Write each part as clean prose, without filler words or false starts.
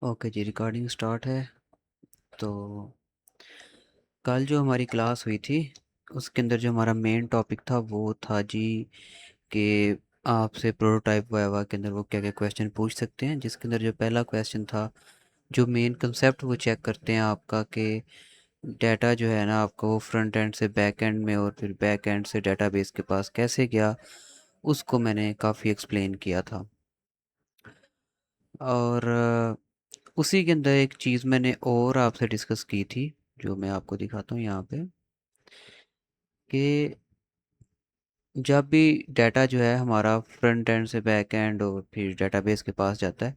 Okay जी, recording start है। तो कल जो हमारी क्लास हुई थी उसके अंदर जो हमारा मेन टॉपिक था वो था जी कि आपसे प्रोटोटाइप वाइवा के अंदर वो क्या क्या क्वेश्चन पूछ सकते हैं, जिसके अंदर जो पहला क्वेश्चन था, जो मेन कंसेप्ट वो चेक करते हैं आपका कि डाटा जो है ना आपका वो फ्रंट एंड से बैक एंड में और फिर बैक एंड से डेटाबेस के पास कैसे गया, उसको मैंने काफ़ी एक्सप्लेन किया था। और उसी के अंदर एक चीज़ मैंने और आपसे डिस्कस की थी, जो मैं आपको दिखाता हूँ यहाँ पे, कि जब भी डाटा जो है हमारा फ्रंट एंड से बैक एंड और फिर डेटाबेस के पास जाता है,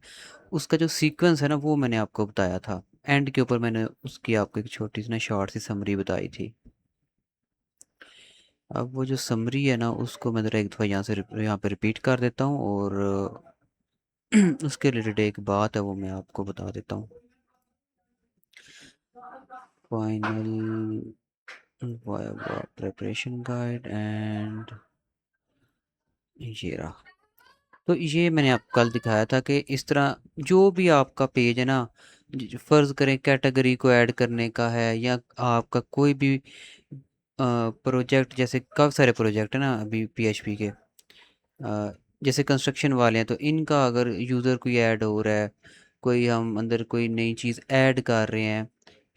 उसका जो सीक्वेंस है ना वो मैंने आपको बताया था। एंड के ऊपर मैंने उसकी आपको एक छोटी सी ना शॉर्ट सी समरी बताई थी। अब वो जो समरी है ना उसको मैं ज़रा एक दफ़ा यहाँ पे रिपीट कर देता हूँ, और उसके रिलेटेड एक बात है वो मैं आपको बता देता हूँ। Final viva preparation guide and ये रहा। तो ये मैंने आपको कल दिखाया था कि इस तरह जो भी आपका पेज है ना, फ़र्ज़ करें कैटेगरी को ऐड करने का है या आपका कोई भी प्रोजेक्ट, जैसे काफ़ी सारे प्रोजेक्ट है ना अभी पीएचपी के, जैसे कंस्ट्रक्शन वाले हैं, तो इनका अगर यूज़र कोई ऐड हो रहा है, कोई हम अंदर कोई नई चीज़ ऐड कर रहे हैं,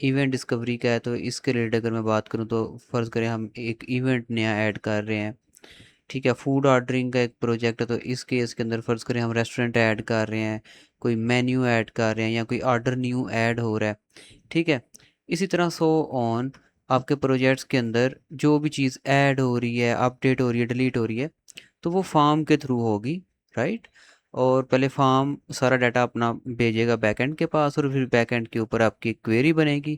इवेंट डिस्कवरी का है, तो इसके रिलेटेड अगर मैं बात करूं तो फ़र्ज़ करें हम एक इवेंट नया ऐड कर रहे हैं। ठीक है, फूड ऑर्डरिंग का एक प्रोजेक्ट है, तो इस केस के अंदर फ़र्ज़ करें हम रेस्टोरेंट ऐड कर रहे हैं, कोई मेन्यू ऐड कर रहे हैं या कोई ऑर्डर न्यू ऐड हो रहा है। ठीक है, इसी तरह सो ऑन आपके प्रोजेक्ट्स के अंदर जो भी चीज़ ऐड हो रही है, अपडेट हो रही है, डिलीट हो रही है, तो वो फॉर्म के थ्रू होगी, राइट। और पहले फॉर्म सारा डाटा अपना भेजेगा बैकएंड के पास, और फिर बैकएंड के ऊपर आपकी क्वेरी बनेगी,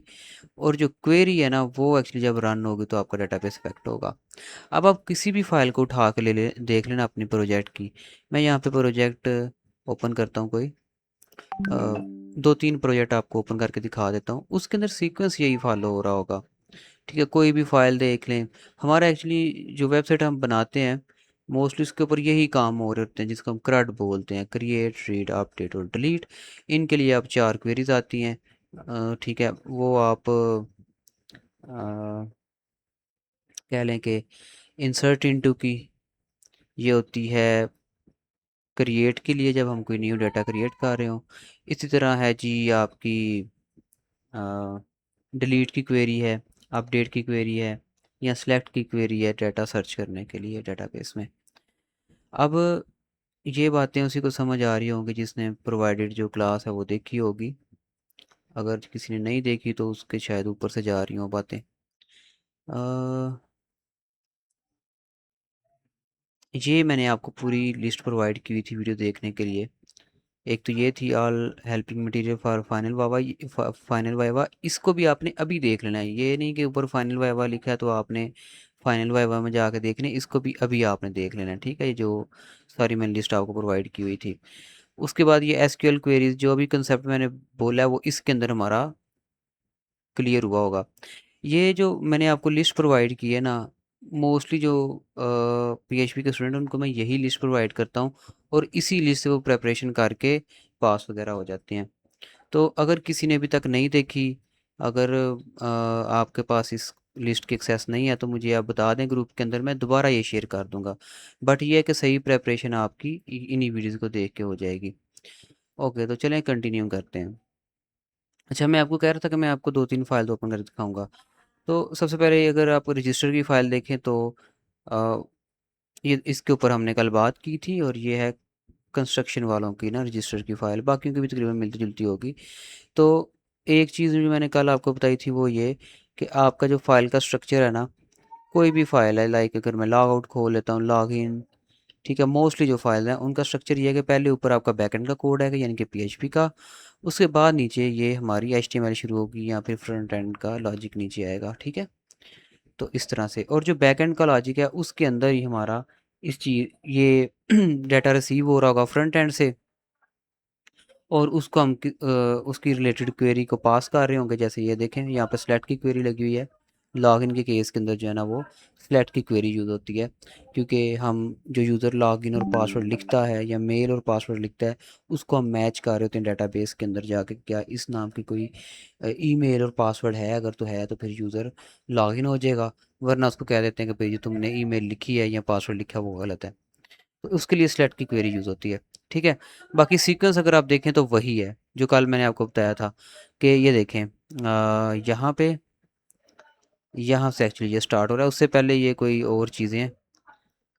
और जो क्वेरी है ना वो एक्चुअली जब रन होगी तो आपका डाटाबेस इफेक्ट होगा। अब आप किसी भी फाइल को उठा के देख लेना अपनी प्रोजेक्ट की। मैं यहाँ पे प्रोजेक्ट ओपन करता हूँ कोई, दो तीन प्रोजेक्ट आपको ओपन करके दिखा देता हूँ, उसके अंदर सीक्वेंस यही फॉलो हो रहा होगा। ठीक है, कोई भी फाइल देख लें, हमारा एक्चुअली जो वेबसाइट हम बनाते हैं मोस्टली उसके ऊपर यही काम हो रहे होते हैं, जिसको हम CRUD बोलते हैं, क्रिएट रीड अपडेट और डिलीट। इनके लिए आप चार क्वेरीज आती हैं। ठीक है, वो आप कह लें कि इंसर्ट इनटू की ये होती है क्रिएट के लिए, जब हम कोई न्यू डाटा क्रिएट कर रहे हो। इसी तरह है जी आपकी डिलीट की क्वेरी है, अपडेट की क्वेरी है, या सेलेक्ट की क्वेरी है डाटा सर्च करने के लिए डेटाबेस में। अब ये बातें उसी को समझ आ रही होंगी जिसने प्रोवाइडेड जो क्लास है वो देखी होगी। अगर किसी ने नहीं देखी तो उसके शायद ऊपर से जा रही हों बातें। ये मैंने आपको पूरी लिस्ट प्रोवाइड की हुई थी वीडियो देखने के लिए। एक तो ये थी all helping material for final viva, final viva इसको भी आपने अभी देख लेना है। ये नहीं कि ऊपर फाइनल वाइवा लिखा है तो आपने फाइनल वाइवा में जाके देखने, इसको भी अभी आपने देख लेना है। ठीक है, ये जो सारी मैंने लिस्ट आपको प्रोवाइड की हुई थी। उसके बाद ये एसक्यूएल क्वेरीज जो भी कंसेप्ट मैंने बोला है वो इसके अंदर हमारा क्लियर हुआ होगा। ये जो मैंने आपको लिस्ट प्रोवाइड की है ना, मोस्टली जो पीएचपी के स्टूडेंट हैं उनको मैं यही लिस्ट प्रोवाइड करता हूँ, और इसी लिस्ट से वो प्रेपरेशन करके पास वगैरह हो जाते हैं। तो अगर किसी ने अभी तक नहीं देखी, अगर आपके पास इस लिस्ट की एक्सेस नहीं है तो मुझे आप बता दें ग्रुप के अंदर, मैं दोबारा ये शेयर कर दूंगा। बट ये है कि सही प्रेपरेशन आपकी इन्हीं वीडियोज़ को देख के हो जाएगी। ओके, तो चलें कंटिन्यू करते हैं। अच्छा, मैं आपको कह रहा था कि मैं आपको दो तीन फाइल ओपन करके दिखाऊंगा। तो सबसे पहले अगर आप रजिस्टर की फ़ाइल देखें तो अ, ये इसके ऊपर हमने कल बात की थी, और ये है कंस्ट्रक्शन वालों की ना रजिस्टर की फ़ाइल, बाकियों की भी तकरीबन मिलती जुलती होगी। तो एक चीज़ जो मैंने कल आपको बताई थी वो ये कि आपका जो फ़ाइल का स्ट्रक्चर है ना, कोई भी फ़ाइल है, लाइक अगर मैं लॉग आउट खोल लेता हूँ, लॉग इन, ठीक है, मोस्टली जो फाइल हैं उनका स्ट्रक्चर ये है कि पहले ऊपर आपका बैकएंड का कोड है यानी कि पीएचपी का, उसके बाद नीचे ये हमारी एचटीएमएल शुरू होगी या फिर फ्रंट एंड का लॉजिक नीचे आएगा। ठीक है, तो इस तरह से, और जो बैकएंड का लॉजिक है उसके अंदर ही हमारा इस चीज़ ये डाटा रिसीव हो रहा होगा फ्रंट एंड से, और उसको हम उसकी रिलेटेड क्वेरी को पास कर रहे होंगे। जैसे ये देखें यहाँ पर सेलेक्ट की क्वेरी लगी हुई है, लॉगिन के केस के अंदर जो है ना वो सिलेक्ट की क्वेरी यूज़ होती है, क्योंकि हम जो यूज़र लॉगिन और पासवर्ड लिखता है या मेल और पासवर्ड लिखता है उसको हम मैच कर रहे होते हैं डेटाबेस के अंदर जाके, क्या इस नाम की कोई ईमेल और पासवर्ड है, अगर तो है तो फिर यूज़र लॉगिन हो जाएगा, वरना उसको कह देते हैं कि भाई जो तुमने ईमेल लिखी है या पासवर्ड लिखा है वो गलत है। तो उसके लिए सिलेक्ट की क्वेरी यूज़ होती है। ठीक है, बाकी सीक्वेंस अगर आप देखें तो वही है जो कल मैंने आपको बताया था कि ये देखें यहाँ से एक्चुअली ये स्टार्ट हो रहा है, उससे पहले ये कोई और चीज़ें हैं,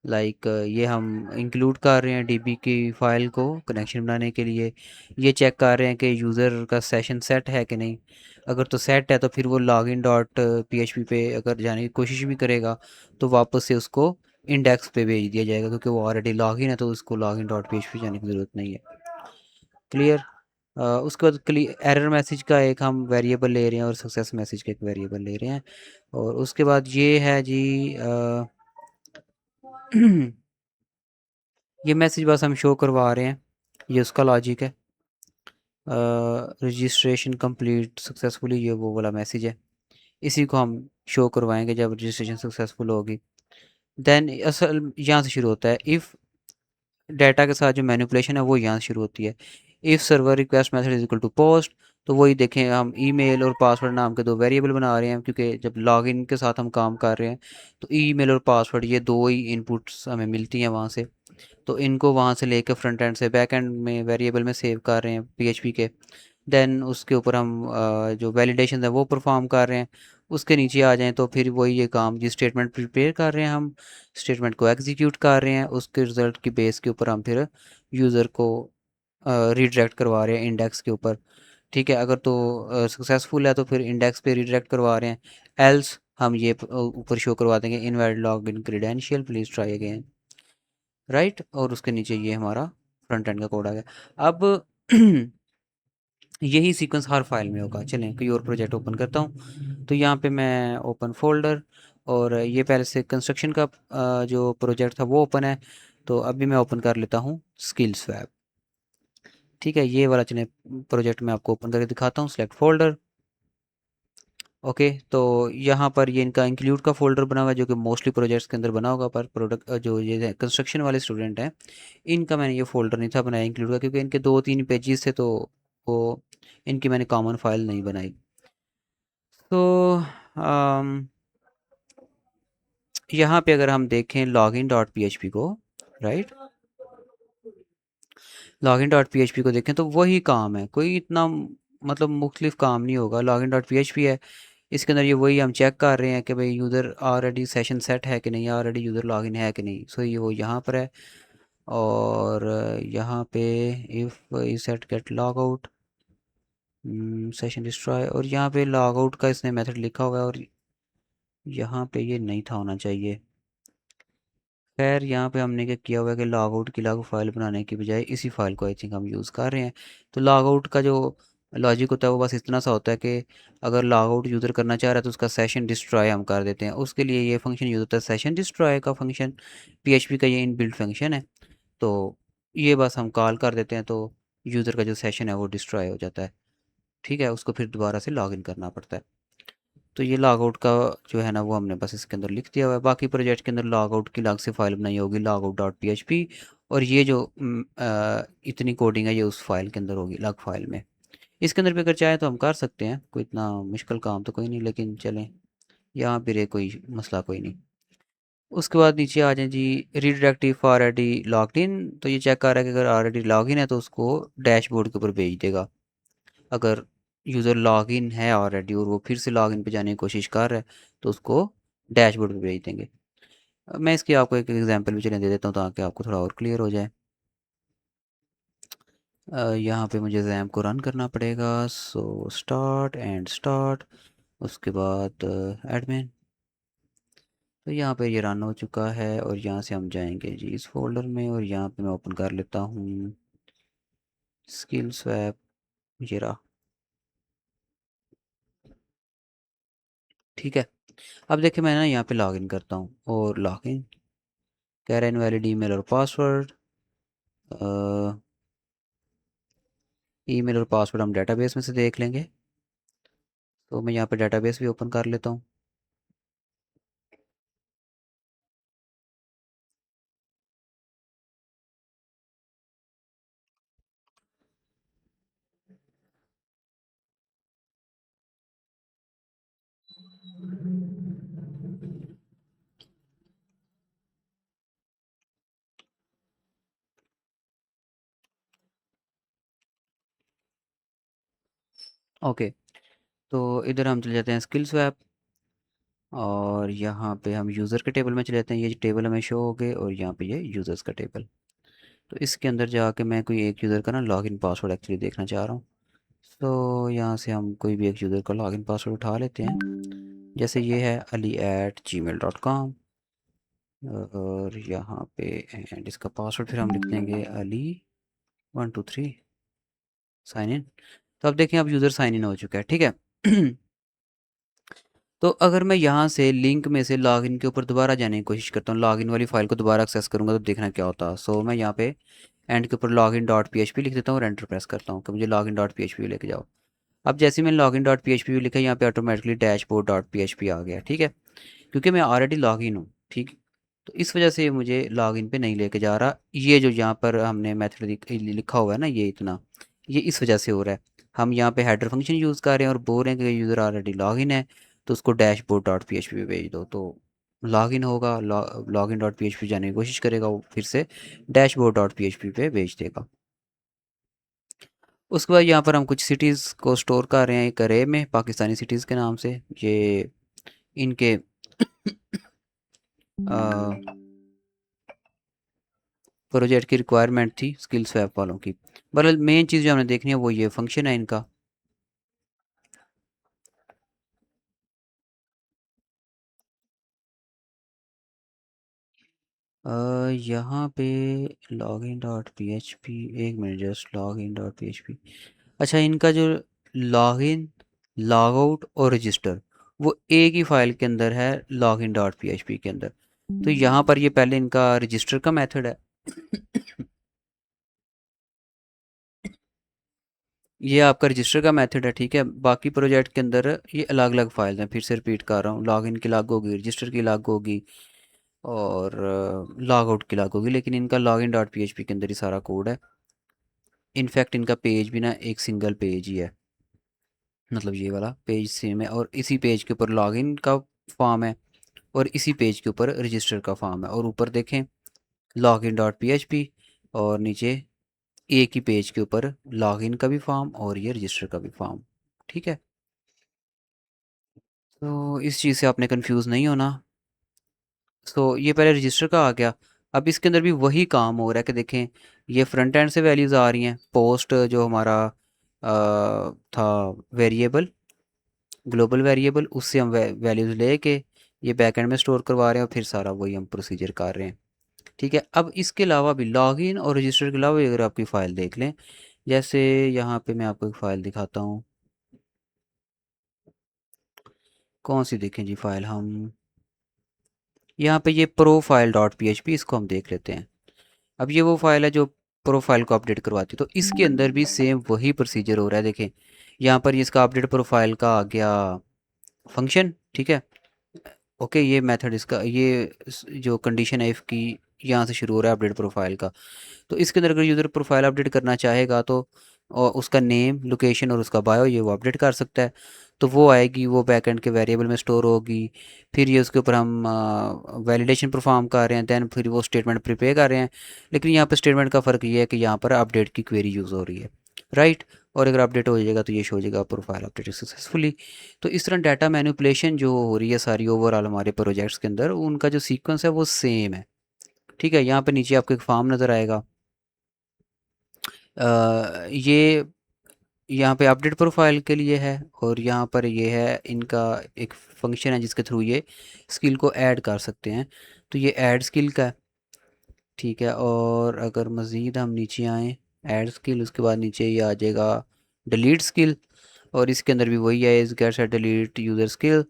लाइक ये हम इंक्लूड कर रहे हैं डीबी की फ़ाइल को कनेक्शन बनाने के लिए, ये चेक कर रहे हैं कि यूज़र का सेशन सेट है कि नहीं, अगर तो सेट है तो फिर वो लॉगिन डॉट पीएचपी पे अगर जाने की कोशिश भी करेगा तो वापस से उसको इंडेक्स पे भेज दिया जाएगा, क्योंकि वो ऑलरेडी लॉगिन है तो उसको लॉगिन डॉट पीएचपी जाने की ज़रूरत नहीं है। क्लियर। उसके बाद एरर मैसेज का एक हम वेरिएबल ले रहे हैं और सक्सेस मैसेज का एक वेरिएबल ले रहे हैं, और उसके बाद ये है जी ये मैसेज बस हम शो करवा रहे हैं, ये उसका लॉजिक है। रजिस्ट्रेशन कंप्लीट सक्सेसफुली, ये वो वाला मैसेज है, इसी को हम शो करवाएंगे जब रजिस्ट्रेशन सक्सेसफुल होगी। देन असल यहाँ से शुरू होता है, इफ़ डाटा के साथ जो मैनिपुलेशन है वो यहाँ से शुरू होती है। If server request method is equal to post, तो वही देखें हम ईमेल और पासवर्ड नाम के दो वेरिएबल बना रहे हैं, क्योंकि जब लॉगिन के साथ हम काम कर रहे हैं तो ईमेल और पासवर्ड ये दो ही इनपुट्स हमें मिलती हैं वहाँ से, तो इनको वहाँ से लेकर फ्रंट एंड से बैक एंड में वेरिएबल में सेव कर रहे हैं पीएचपी के। देन उसके ऊपर हम जो वैलिडेशन है वो परफॉर्म कर रहे हैं। उसके नीचे आ जाएं तो फिर वही ये काम जी, स्टेटमेंट प्रिपेयर कर रहे हैं हम, स्टेटमेंट को एग्जीक्यूट कर रहे हैं, उसके रिज़ल्ट की बेस के ऊपर हम फिर यूज़र को रीडायरेक्ट करवा रहे हैं इंडेक्स के ऊपर। ठीक है, अगर तो सक्सेसफुल है तो फिर इंडेक्स पे रीडायरेक्ट करवा रहे हैं, एल्स हम ये ऊपर शो करवा देंगे invalid login credential please try again, right, और उसके नीचे ये हमारा फ्रंट एंड का कोड आ गया। अब यही सीक्वेंस हर फाइल में होगा। चलें कोई और प्रोजेक्ट ओपन करता हूँ, तो यहाँ पे मैं ओपन फोल्डर, और ये पहले से कंस्ट्रक्शन का जो प्रोजेक्ट था वो ओपन है, तो अभी मैं ओपन कर लेता हूँ स्किल्स वैब। ठीक है, ये वाला चलें प्रोजेक्ट मैं आपको ओपन करके दिखाता हूँ, सेलेक्ट फोल्डर। ओके, तो यहाँ पर ये इनका इंक्लूड का फोल्डर बना हुआ है जो कि मोस्टली प्रोजेक्ट्स के अंदर बना होगा, पर प्रोडक्ट जो ये कंस्ट्रक्शन वाले स्टूडेंट हैं इनका मैंने ये फोल्डर नहीं था बनाया इंक्लूड का, क्योंकि इनके 2-3 पेजेस थे, तो वो इनकी मैंने कॉमन फाइल नहीं बनाई। तो यहाँ पे अगर हम देखें लॉगिन डॉट पी को, राइट, लॉगिन डॉट पी को देखें तो वही काम है, कोई इतना मतलब मुख्तलिफ काम नहीं होगा। लॉगिन डॉट पी है, इसके अंदर ये वही हम चेक कर रहे हैं कि भाई यूज़र ऑलरेडी सेशन सेट है कि नहीं, ऑलरेडी यूज़र लॉगिन है कि नहीं, सो ये वो यहाँ पर है। और यहाँ पे if E set get log out session destroy, और यहाँ पे लॉग आउट का इसने मेथड लिखा हुआ है और यहाँ पे ये नहीं था होना चाहिए। खैर यहाँ पे हमने क्या किया हुआ है कि लॉग आउट की लॉग फाइल बनाने की बजाय इसी फाइल को आई थिंक हम यूज़ कर रहे हैं। तो लॉग आउट का जो लॉजिक होता है वो बस इतना सा होता है कि अगर लॉग आउट यूज़र करना चाह रहा है तो उसका सेशन डिस्ट्रॉय हम कर देते हैं, उसके लिए ये फंक्शन यूज़ होता है सेशन डिस्ट्रॉय का फंक्शन, पीएचपी का ये इनबिल्ट फंक्शन है। तो ये बस हम कॉल कर देते हैं तो यूज़र का जो सेशन है वो डिस्ट्रॉय हो जाता है। ठीक है, उसको फिर दोबारा से लॉगिन करना पड़ता है। तो ये लॉग आउट का जो है ना वो हमने बस इसके अंदर लिख दिया हुआ है। बाकी प्रोजेक्ट के अंदर लॉग आउट की अलग से फाइल बनाई होगी, log out dot P H P, और ये जो इतनी कोडिंग है ये उस फाइल के अंदर होगी अलग फाइल में। इसके अंदर भी अगर चाहे तो हम कर सकते हैं, कोई इतना मुश्किल काम तो कोई नहीं, लेकिन चलें यहाँ भी रहे कोई मसला कोई नहीं। उसके बाद नीचे आ जाए जी, रीडायरेक्टिव फॉर ऑलरेडी लॉग्ड इन, तो ये चेक कर रहा है कि अगर ऑलरेडी लॉग इन है तो उसको डैशबोर्ड के ऊपर भेज देगा। अगर यूज़र लॉगिन है ऑलरेडी और वो फिर से लॉगिन पे जाने की कोशिश कर रहा है तो उसको डैशबोर्ड पे भेज देंगे। मैं इसकी आपको एक एग्जांपल भी चलें दे देता हूँ ताकि आपको थोड़ा और क्लियर हो जाए। यहाँ पे मुझे जैम को रन करना पड़ेगा, सो स्टार्ट एंड स्टार्ट, उसके बाद एडमिन। तो यहाँ पे ये रन हो चुका है और यहाँ से हम जाएंगे जी इस फोल्डर में, और यहाँ पे मैं ओपन कर लेता हूँ स्किल स्वैप, ये रहा। ठीक है, अब देखिए मैं ना यहाँ पे लॉगिन करता हूँ, और लॉगिन कह रहा है इनवैलिड ईमेल और पासवर्ड। ईमेल और पासवर्ड हम डेटाबेस में से देख लेंगे, तो मैं यहाँ पे डेटाबेस भी ओपन कर लेता हूँ। ओके, तो इधर हम चले जाते हैं स्किल स्वैप, और यहाँ पे हम यूज़र के टेबल में चले जाते हैं। ये टेबल हमें शो हो गए, और यहाँ पे ये यूज़र्स का टेबल। तो इसके अंदर जाके मैं कोई एक यूज़र का ना लॉगिन पासवर्ड एक्चुअली देखना चाह रहा हूँ। तो यहाँ से हम कोई भी एक यूज़र का लॉगिन पासवर्ड उठा लेते हैं। जैसे ये है ali@gmail.com, और यहाँ पे एंड इसका पासवर्ड फिर हम लिख देंगे ali123 साइन इन। तो अब देखें, अब यूज़र साइन इन हो चुका है, ठीक है। तो अगर मैं यहाँ से लिंक में से लॉगिन के ऊपर दोबारा जाने की कोशिश करता हूँ, लॉगिन वाली फाइल को दोबारा एक्सेस करूँगा, तो देखना क्या होता है। सो मैं यहाँ पे एंड के ऊपर लॉगिन डॉट पी लिख देता हूँ और एंटर प्रेस करता हूँ कि मुझे लॉगिन डॉट पी लेके जाओ। अब जैसे ही मैंने लॉगिन डॉट पी लिखा, यहाँ पे ऑटोमेटिकली डैशबोर्ड डॉट पी आ गया, ठीक है, क्योंकि मैं ऑलरेडी लॉगिन हूँ, ठीक। तो इस वजह से मुझे लॉगिन पे नहीं लेके जा रहा। ये जो यहाँ पर हमने मेथड लिखा हुआ है ना, ये इतना, ये इस वजह से हो रहा है। हम यहाँ पे हेडर फंक्शन यूज़ कर रहे हैं और बोल रहे हैं कि यूज़र ऑलरेडी लॉगिन है, तो उसको डैशबोर्ड डॉट पी पे भेज दो। तो लॉगिन होगा, लॉगिन डॉट पी जाने की कोशिश करेगा, वो फिर से डैशबोर्ड डॉट पी पे भेज देगा। उसके बाद यहाँ पर हम कुछ सिटीज़ को स्टोर कर रहे हैं एक अरे में, पाकिस्तानी सिटीज़ के नाम से। ये इनके प्रोजेक्ट की रिक्वायरमेंट थी स्किल स्वैप वालों की। बहरहाल मेन चीज़ जो हमने देखनी है वो ये फंक्शन है इनका। यहाँ पे login dot P H P, एक minute, just login dot P H P. अच्छा, इनका जो लॉगिन, लॉग आउट और रजिस्टर, वो एक ही फाइल के अंदर है, login dot P H P के अंदर। तो यहाँ पर ये पहले इनका रजिस्टर का मेथड है। ये आपका रजिस्टर का मेथड है, ठीक है। बाकी प्रोजेक्ट के अंदर ये अलग अलग फाइल हैं, फिर से रिपीट कर रहा हूँ, लॉगिन की अलग होगी, रजिस्टर की अलग होगी, और लॉग आउट की अलग होगी, लेकिन इनका लॉगिन डॉट पी के अंदर ही सारा कोड है। इनफैक्ट इनका पेज भी ना एक सिंगल पेज ही है, मतलब ये वाला पेज सेम है, और इसी पेज के ऊपर लॉगिन का फॉर्म है, और इसी पेज के ऊपर रजिस्टर का फॉर्म है, और ऊपर देखें लॉगिन डॉट पी और नीचे एक ही पेज के ऊपर लॉगिन का भी फॉर्म और ये रजिस्टर का भी फॉर्म, ठीक है। तो इस चीज़ से आपने कंफ्यूज नहीं होना। सो ये पहले रजिस्टर का आ गया। अब इसके अंदर भी वही काम हो रहा है कि देखें, ये फ्रंट एंड से वैल्यूज़ आ रही हैं, पोस्ट जो हमारा था वेरिएबल, ग्लोबल वेरिएबल, उससे हम वैल्यूज़ लेके ये बैक एंड में स्टोर करवा रहे हैं, और फिर सारा वही हम प्रोसीजर कर रहे हैं, ठीक है। अब इसके अलावा भी लॉगिन और रजिस्टर के अलावा भी अगर आपकी फ़ाइल देख लें, जैसे यहाँ पे मैं आपको एक फ़ाइल दिखाता हूँ। कौन सी देखें जी फ़ाइल हम, यहाँ पे ये प्रोफाइल डॉट पी इसको हम देख लेते हैं। अब ये वो फाइल है जो प्रोफाइल को अपडेट करवाती है, तो इसके अंदर भी सेम वही प्रोसीजर हो रहा है। देखें, यहाँ पर ये इसका अपडेट प्रोफाइल का आ गया फंक्शन, ठीक है। ओके, ये मेथड इसका, ये जो कंडीशन है इफ़ की, यहाँ से शुरू हो रहा है अपडेट प्रोफाइल का। तो इसके अंदर अगर यूज़र प्रोफाइल अपडेट करना चाहेगा, तो और उसका नेम, लोकेशन और उसका बायो, ये वो अपडेट कर सकता है। तो वो आएगी, वो बैकएंड के वेरिएबल में स्टोर होगी। फिर ये उसके ऊपर हम वैलिडेशन परफॉर्म कर रहे हैं, देन फिर वो स्टेटमेंट प्रिपेयर कर रहे हैं। लेकिन यहाँ पर स्टेटमेंट का फ़र्क ये है कि यहाँ पर अपडेट की क्वेरी यूज़ हो रही है, राइट। और अगर अपडेट हो जाएगा तो ये शो हो जाएगा प्रोफाइल अपडेट सक्सेसफुली। तो इस तरह डाटा मैनिपुलेशन जो हो रही है सारी ओवरऑल हमारे प्रोजेक्ट्स के अंदर, उनका जो सीक्वेंस है वो सेम है, ठीक है। यहाँ पे नीचे आपको एक फॉर्म नज़र आएगा। ये यहाँ पे अपडेट प्रोफाइल के लिए है, और यहाँ पर ये है इनका एक फंक्शन है जिसके थ्रू ये स्किल को ऐड कर सकते हैं। तो ये ऐड स्किल का है, ठीक है। और अगर मज़ीद हम नीचे आएँ, ऐड स्किल, उसके बाद नीचे ये आ जाएगा डिलीट स्किल, और इसके अंदर भी वही है, इस get set delete user skill.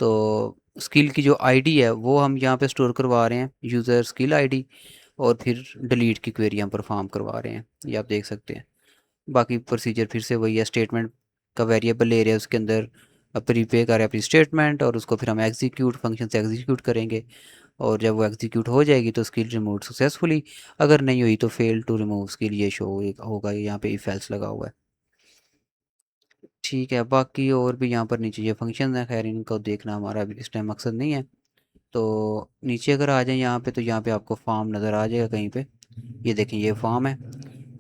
तो स्किल की जो आईडी है वो हम यहाँ पे स्टोर करवा रहे हैं, यूज़र स्किल आईडी, और फिर डिलीट की क्वेरी हम परफॉर्म करवा रहे हैं, ये आप देख सकते हैं। बाकी प्रोसीजर फिर से वही है, स्टेटमेंट का वेरिएबल ले रहे हैं, उसके अंदर प्रीपेयर कर रहे हैं अपनी स्टेटमेंट, और उसको फिर हम एग्जीक्यूट फंक्शन से एग्जीक्यूट करेंगे, और जब वो एग्जीक्यूट हो जाएगी तो स्किल रिमूव सक्सेसफुली। अगर नहीं हुई तो फेल टू रिमूव स्किल ये शो होगा, यहाँ पे इफ एल्स लगा हुआ है, ठीक है, बाकी और भी यहाँ पर नीचे ये फंक्शन है, खैर इनको देखना हमारा अभी इस टाइम मकसद नहीं है। तो नीचे अगर आ जाए यहाँ पे, तो यहाँ पे आपको फॉर्म नज़र आ जाएगा कहीं पे। ये देखें, ये फॉर्म है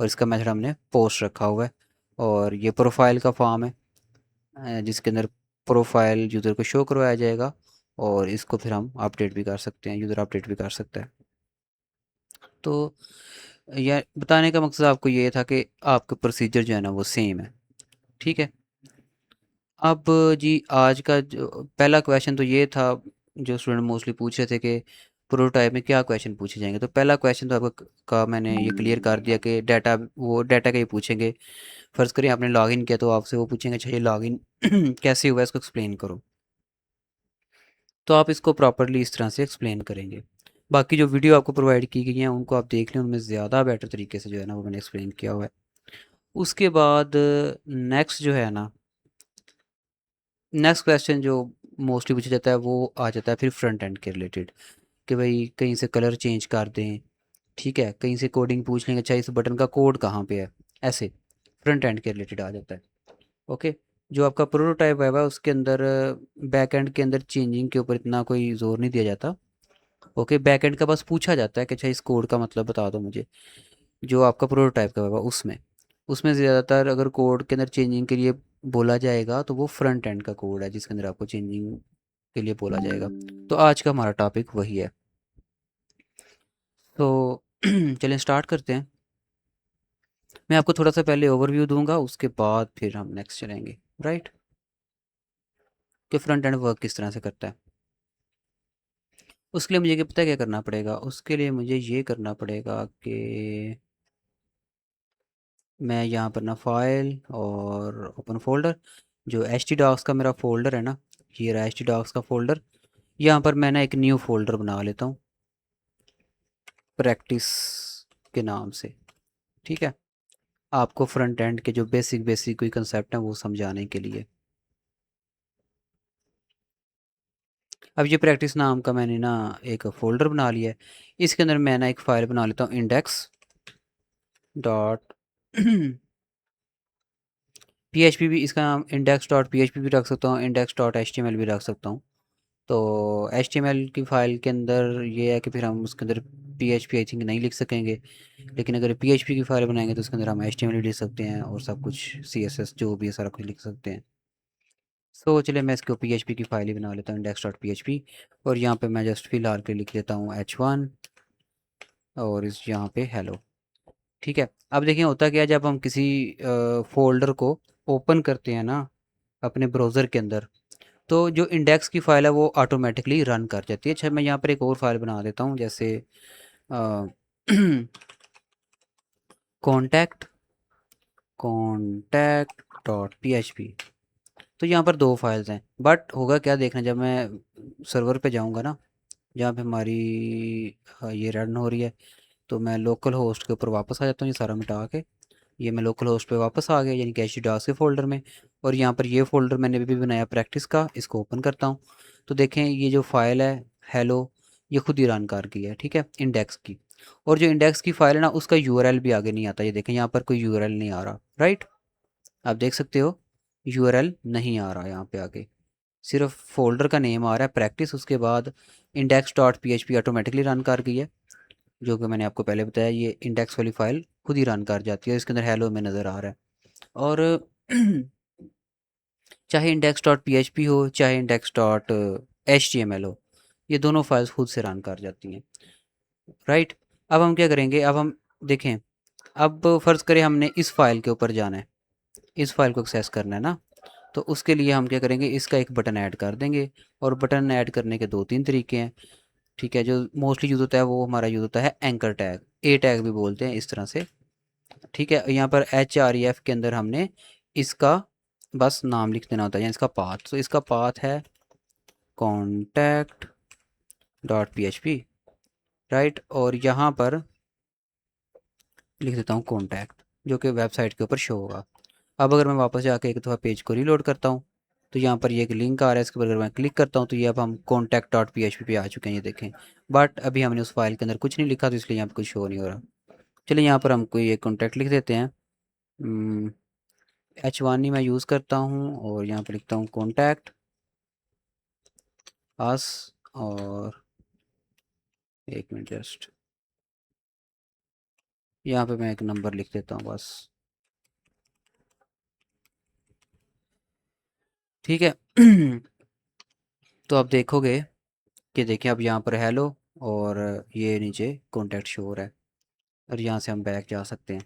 और इसका मेथड हमने पोस्ट रखा हुआ है। और ये प्रोफाइल का फॉर्म है, जिसके अंदर प्रोफाइल यूज़र को शो करवाया जाएगा और इसको फिर हम अपडेट भी कर सकते हैं, यूज़र अपडेट भी कर सकता है। तो यह बताने का मकसद आपको ये था कि आपका प्रोसीजर जो है ना वो सेम है। ठीक है। अब जी आज का जो पहला क्वेश्चन तो ये था, जो स्टूडेंट मोस्टली पूछ रहे थे कि प्रोटोटाइप में क्या क्वेश्चन पूछे जाएंगे। तो पहला क्वेश्चन तो आपका का मैंने ये क्लियर कर दिया कि डाटा, वो डाटा का ही पूछेंगे। फ़र्ज़ करिए आपने लॉगिन किया तो आपसे वो पूछेंगे, अच्छा ये लॉगिन कैसे हुआ, इसको एक्सप्लेन करो। तो आप इसको प्रॉपरली इस तरह से एक्सप्लेन करेंगे। बाकी जो वीडियो आपको प्रोवाइड की गई हैं उनको आप देख लें, उनमें ज़्यादा बेटर तरीके से जो है ना वो मैंने एक्सप्लेन किया हुआ है। उसके बाद नेक्स्ट जो है ना, नेक्स्ट क्वेश्चन जो मोस्टली पूछा जाता है वो आ जाता है फिर फ्रंट एंड के रिलेटेड, कि भाई कहीं से कलर चेंज कर दें। ठीक है, कहीं से कोडिंग पूछ लेंगे, अच्छा इस बटन का कोड कहाँ पे है, ऐसे फ्रंट एंड के रिलेटेड आ जाता है। ओके। जो आपका प्रोटोटाइप है उसके अंदर बैक एंड के अंदर चेंजिंग के ऊपर इतना कोई जोर नहीं दिया जाता। ओके, बैक एंड का बस पूछा जाता है कि अच्छा इस कोड का मतलब बता दो मुझे। जो आपका प्रोटोटाइप का होगा उसमें उसमें ज़्यादातर अगर कोड के अंदर चेंजिंग के लिए बोला जाएगा तो वो फ्रंट एंड का कोड है जिसके अंदर आपको चेंजिंग के लिए बोला जाएगा। तो आज का हमारा टॉपिक वही है। तो चलें स्टार्ट करते हैं। मैं आपको थोड़ा सा पहले ओवरव्यू दूंगा, उसके बाद फिर हम नेक्स्ट चलेंगे। राइट, कि फ्रंट एंड वर्क किस तरह से करता है। उसके लिए मुझे क्या पता है क्या करना पड़ेगा, उसके लिए मुझे ये करना पड़ेगा कि मैं यहाँ पर ना फाइल और ओपन फोल्डर, जो एच टी डॉक्स का मेरा फोल्डर है ना, ये रहा एच टी डॉक्स का फोल्डर। यहाँ पर मैं ना एक न्यू फोल्डर बना लेता हूँ प्रैक्टिस के नाम से। ठीक है, आपको फ्रंट एंड के जो बेसिक बेसिक कोई कंसेप्ट हैं वो समझाने के लिए। अब ये प्रैक्टिस नाम का मैंने ना एक फ़ोल्डर बना लिया है। इसके अंदर मैं ना एक फ़ाइल बना लेता हूँ, इंडेक्स डॉट PHP भी, इसका नाम इंडेक्स डॉट PHP भी रख सकता हूँ, इंडेक्स डॉट HTML भी रख सकता हूँ। तो HTML की फ़ाइल के अंदर ये है कि फिर हम उसके अंदर PHP आई थिंक नहीं लिख सकेंगे, लेकिन अगर PHP की फ़ाइल बनाएंगे तो उसके अंदर हम HTML भी लिख सकते हैं और सब कुछ CSS जो भी है सारा कुछ लिख सकते हैं। सो चलिए मैं इसको PHP की फ़ाइल ही बना लेता हूँ, इंडेक्स डॉट PHP। और यहाँ पे मैं जस्ट फ़िलहाल के लिख लेता हूँ H1 और इस यहाँ पे हेलो। ठीक है, अब देखिए होता क्या है, जब हम किसी फोल्डर को ओपन करते हैं ना अपने ब्राउज़र के अंदर, तो जो इंडेक्स की फ़ाइल है वो ऑटोमेटिकली रन कर जाती है। अच्छा मैं यहाँ पर एक और फाइल बना देता हूँ, जैसे कॉन्टैक्ट कॉन्टैक्ट डॉट PHP। तो यहाँ पर दो फाइल्स हैं, बट होगा क्या देखना, जब मैं सर्वर पे जाऊँगा ना जहाँ पे हमारी ये रन हो रही है, तो मैं लोकल होस्ट के ऊपर वापस आ जाता हूँ, ये सारा मिटा के। ये मैं लोकल होस्ट पे वापस आ गया, यानी कि एचडीडॉस के फोल्डर में। और यहाँ पर ये फोल्डर मैंने भी बनाया प्रैक्टिस का, इसको ओपन करता हूँ। तो देखें ये जो फाइल है हेलो, ये खुद ही रन कर गई है। ठीक है, इंडेक्स की। और जो इंडेक्स की फाइल है ना उसका यूआरएल भी आगे नहीं आता, ये देखें यहाँ पर कोई यूआरएल नहीं आ रहा। राइट, आप देख सकते हो यूआरएल नहीं आ रहा यहाँ पे आगे, सिर्फ फोल्डर का नेम आ रहा है प्रैक्टिस। उसके बाद index dot PHP automatically run कर गई है, जो कि मैंने आपको पहले बताया, ये इंडेक्स वाली फाइल खुद ही रन कर जाती है, इसके अंदर हेलो में नज़र आ रहा है। और चाहे इंडेक्स डॉट PHP हो चाहे इंडेक्स डॉट HTML हो, ये दोनों फाइल्स खुद से रन कर जाती हैं। राइट, अब हम क्या करेंगे, अब हम देखें, अब फ़र्ज़ करें हमने इस फाइल के ऊपर जाना है, इस फाइल को एक्सेस करना है ना, तो उसके लिए हम क्या करेंगे, इसका एक बटन ऐड कर देंगे। और बटन ऐड करने के दो तीन तरीके हैं। ठीक है, जो मोस्टली यूज़ होता है वो हमारा यूज़ होता है एंकर टैग, ए टैग भी बोलते हैं इस तरह से। ठीक है, यहाँ पर HREF के अंदर हमने इसका बस नाम लिख देना होता है, यानी इसका पाथ। तो इसका पाथ है contact डॉट PHP। राइट, और यहाँ पर लिख देता हूँ कॉन्टैक्ट, जो कि वेबसाइट के ऊपर शो होगा। अब अगर मैं वापस जाके एक दफ़ा पेज को रीलोड करता हूँ, तो यहाँ पर ये एक लिंक आ रहा है, इसके ऊपर अगर मैं क्लिक करता हूँ तो ये अब हम कॉन्टैक्ट डॉट PHP पे आ चुके हैं, ये देखें। बट अभी हमने उस फाइल के अंदर कुछ नहीं लिखा, तो इसलिए यहाँ पर कुछ शो नहीं हो रहा। चलिए यहाँ पर हम कोई एक कॉन्टैक्ट लिख देते हैं, H1 ही मैं यूज़ करता हूँ और यहाँ पे लिखता हूँ कॉन्टैक्ट अस, और एक मिनट जस्ट, यहाँ पे मैं एक नंबर लिख देता हूँ बस, ठीक है। तो आप देखोगे कि देखिए अब यहाँ पर हेलो और ये नीचे कॉन्टैक्ट शो हो रहा है, और यहाँ से हम बैक जा सकते हैं,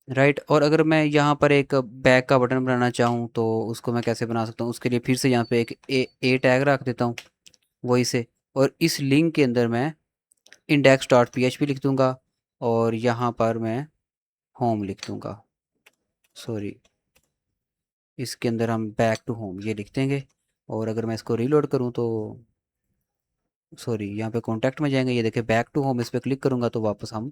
राइट। और अगर मैं यहाँ पर एक बैक का बटन बनाना चाहूँ तो उसको मैं कैसे बना सकता हूँ, उसके लिए फिर से यहाँ पे एक ए टैग रख देता हूँ वही से, और इस लिंक के अंदर मैं index dot P H P लिख दूँगा, और यहाँ पर मैं होम लिख दूँगा, सॉरी, इसके अंदर हम बैक टू होम ये लिख देंगे। और अगर मैं इसको रीलोड करूँ तो, सॉरी, यहाँ पे कॉन्टैक्ट में जाएंगे, ये देखिए बैक टू होम, इस पर क्लिक करूँगा तो वापस हम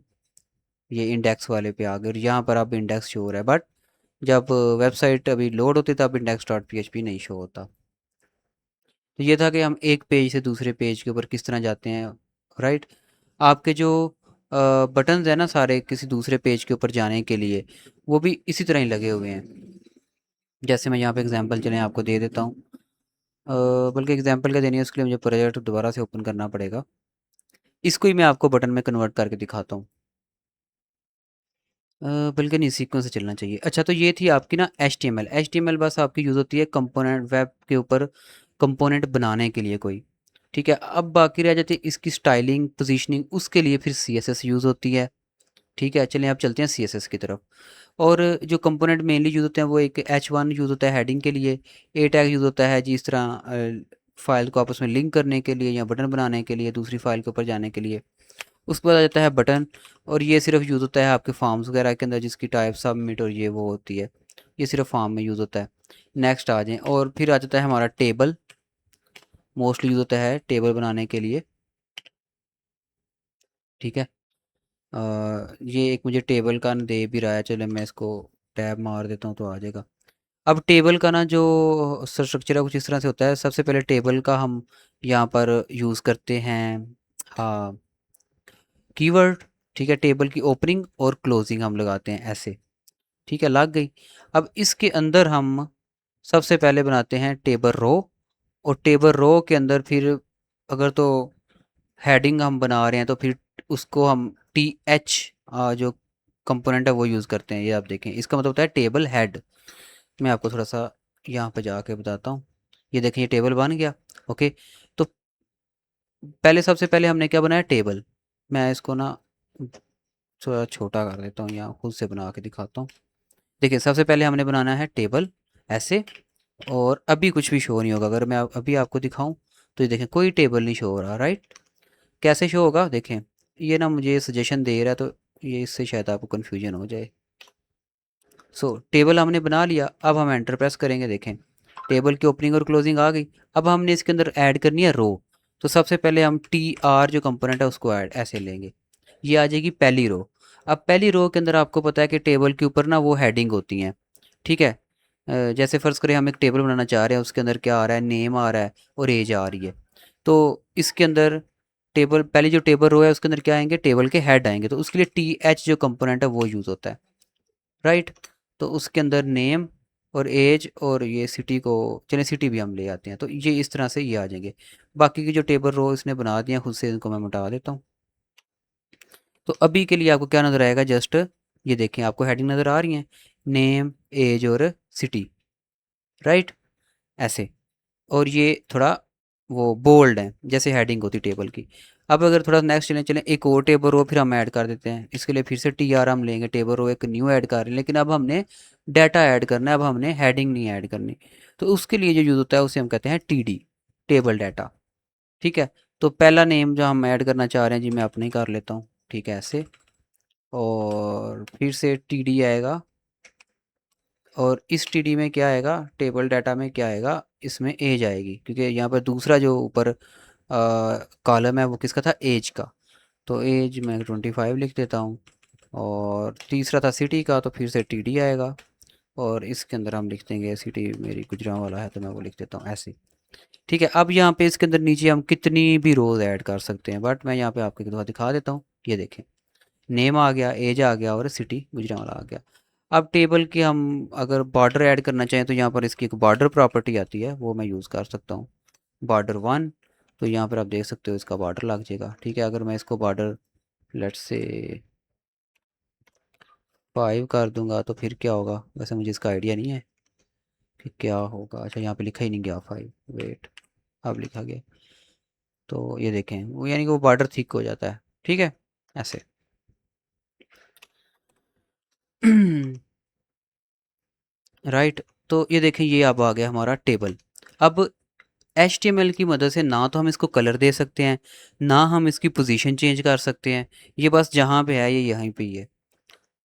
ये इंडेक्स वाले पे आ गए, और यहाँ पर अब इंडेक्स शो हो रहा है, बट जब वेबसाइट अभी लोड होती तब index dot P H P नहीं शो होता। तो ये था कि हम एक पेज से दूसरे पेज के ऊपर किस तरह जाते हैं, राइट। आपके जो बटन्स हैं ना सारे किसी दूसरे पेज के ऊपर जाने के लिए, वो भी इसी तरह ही लगे हुए हैं। जैसे मैं यहाँ पे एग्जांपल चलें आपको दे देता हूँ, बल्कि एग्जांपल क्या देनी है उसके लिए मुझे प्रोजेक्ट दोबारा से ओपन करना पड़ेगा, इसको ही मैं आपको बटन में कन्वर्ट करके दिखाता हूँ। बल्कि नहीं, सीक्वेंस से चलना चाहिए। अच्छा, तो ये थी आपकी ना एच टी एम एल बस आपकी यूज़ होती है कंपोनेंट वेब के ऊपर, कंपोनेंट बनाने के लिए कोई, ठीक है। अब बाकी रह जाती है इसकी स्टाइलिंग पोजीशनिंग, उसके लिए फिर सी एस एस यूज़ होती है, ठीक है। चलिए आप चलते हैं सी एस एस की तरफ। और जो कंपोनेंट मेनली यूज़ होते हैं वो एक H1 यूज़ होता है हेडिंग के लिए, ए टैग यूज़ होता है जिस तरह फाइल को आपस में लिंक करने के लिए या बटन बनाने के लिए दूसरी फाइल के ऊपर जाने के लिए। उसके बाद आ जाता है बटन, और ये सिर्फ यूज़ होता है आपके फॉर्म्स वगैरह के अंदर जिसकी टाइप सबमिट और ये वो होती है, ये सिर्फ फॉर्म में यूज़ होता है। नेक्स्ट आ जाएं, और फिर आ जाता है हमारा टेबल, मोस्टली यूज़ होता है टेबल बनाने के लिए, ठीक है। ये एक मुझे टेबल का दे भी रहा है, चलो मैं इसको टैब मार देता हूँ तो आ जाएगा। अब टेबल का ना जो स्ट्रक्चर है कुछ इस तरह से होता है, सबसे पहले टेबल का हम यहाँ पर यूज़ करते हैं, हाँ, कीवर्ड, ठीक है। टेबल की ओपनिंग और क्लोजिंग हम लगाते हैं ऐसे, ठीक है, लग गई। अब इसके अंदर हम सबसे पहले बनाते हैं टेबल रो, और टेबल रो के अंदर फिर अगर तो हेडिंग हम बना रहे हैं तो फिर उसको हम टी एच जो कंपोनेंट है वो यूज़ करते हैं, ये आप देखें इसका मतलब होता है टेबल हेड। मैं आपको थोड़ा सा यहाँ पे जाके बताता हूँ, ये देखें ये टेबल बन गया, ओके। तो पहले सबसे पहले हमने क्या बनाया, टेबल। मैं इसको ना थोड़ा छोटा कर देता हूँ, यहाँ खुद से बना के दिखाता हूँ। देखिए सबसे पहले हमने बनाना है टेबल ऐसे, और अभी कुछ भी शो नहीं होगा, अगर मैं अभी आपको दिखाऊं तो ये देखें कोई टेबल नहीं शो हो रहा, राइट। कैसे शो होगा देखें, ये ना मुझे सजेशन दे रहा है तो ये इससे शायद आपको कन्फ्यूजन हो जाए। सो टेबल हमने बना लिया, अब हम एंटर प्रेस करेंगे, देखें टेबल की ओपनिंग और क्लोजिंग आ गई। अब हमने इसके अंदर ऐड करनी है रो, तो सबसे पहले हम टी आर जो कंपोनेंट है उसको ऐड ऐसे लेंगे, ये आ जाएगी पहली रो। अब पहली रो के अंदर आपको पता है कि टेबल के ऊपर ना वो हेडिंग होती हैं, ठीक है। जैसे फ़र्ज़ करें हम एक टेबल बनाना चाह रहे हैं, उसके अंदर क्या आ रहा है, नेम आ रहा है और एज आ रही है। तो इसके अंदर टेबल, पहली जो टेबल रो है उसके अंदर क्या आएंगे, टेबल के हेड आएंगे, तो उसके लिए टी एच जो कंपोनेंट है वो यूज़ होता है, राइट। तो उसके अंदर नेम और एज और ये सिटी को, चलिए सिटी भी हम ले आते हैं, तो ये इस तरह से ये आ जाएंगे। बाकी की जो टेबल रो इसने बना दिया खुद से, इनको मैं मिटा देता हूँ। तो अभी के लिए आपको क्या नज़र आएगा, जस्ट ये देखें आपको हेडिंग नज़र आ रही है, नेम एज और सिटी, राइट, ऐसे। और ये थोड़ा वो बोल्ड है जैसे हेडिंग होती टेबल की। अब अगर थोड़ा नेक्स्ट चलें चलें एक और टेबल रो फिर हम ऐड कर देते हैं, इसके लिए फिर से टी आर हम लेंगे, टेबल रो एक न्यू ऐड कर रहे हैं, लेकिन अब हमने डाटा ऐड करना है, अब हमने हेडिंग नहीं ऐड करनी। तो उसके लिए जो यूज़ होता है उसे हम कहते हैं टी डी, टेबल डाटा, ठीक है। तो पहला नेम जो हम ऐड करना चाह रहे हैं जी मैं अपने ही कर लेता हूँ, ठीक है, ऐसे। और फिर से टी डी आएगा, और इस टीडी में क्या आएगा, टेबल डाटा में क्या आएगा, इसमें एज आएगी, क्योंकि यहाँ पर दूसरा जो ऊपर कॉलम है वो किसका था, एज का। तो एज मैं 25 लिख देता हूँ, और तीसरा था सिटी का, तो फिर से टीडी आएगा, और इसके अंदर हम लिख देंगे सिटी मेरी गुजरांवाला है तो मैं वो लिख देता हूँ ऐसे, ठीक है। अब यहाँ पे इसके अंदर नीचे हम कितनी भी रोज़ ऐड कर सकते हैं, बट मैं यहाँ पे आपको एक दफ़ा दिखा देता हूँ, ये देखें नेम आ गया, एज आ गया और सिटी गुजरांवाला आ गया। अब टेबल की हम अगर बॉर्डर ऐड करना चाहें तो यहाँ पर इसकी एक बॉर्डर प्रॉपर्टी आती है, वो मैं यूज़ कर सकता हूँ। बॉर्डर 1, तो यहाँ पर आप देख सकते हो इसका बॉर्डर लग जाएगा। ठीक है, अगर मैं इसको बॉर्डर लेट्स से 5 कर दूंगा तो फिर क्या होगा, वैसे मुझे इसका आइडिया नहीं है कि क्या होगा। अच्छा, यहाँ पे लिखा ही नहीं गया 5, वेट, अब लिखा गया। तो ये देखें, वो यानी कि वो बॉर्डर थिक हो जाता है। ठीक है, ऐसे। राइट, तो ये देखें, ये अब आ गया हमारा टेबल। अब HTML की मदद से ना तो हम इसको कलर दे सकते हैं, ना हम इसकी पोजीशन चेंज कर सकते हैं। ये बस जहाँ पे है ये यहीं पे ही है।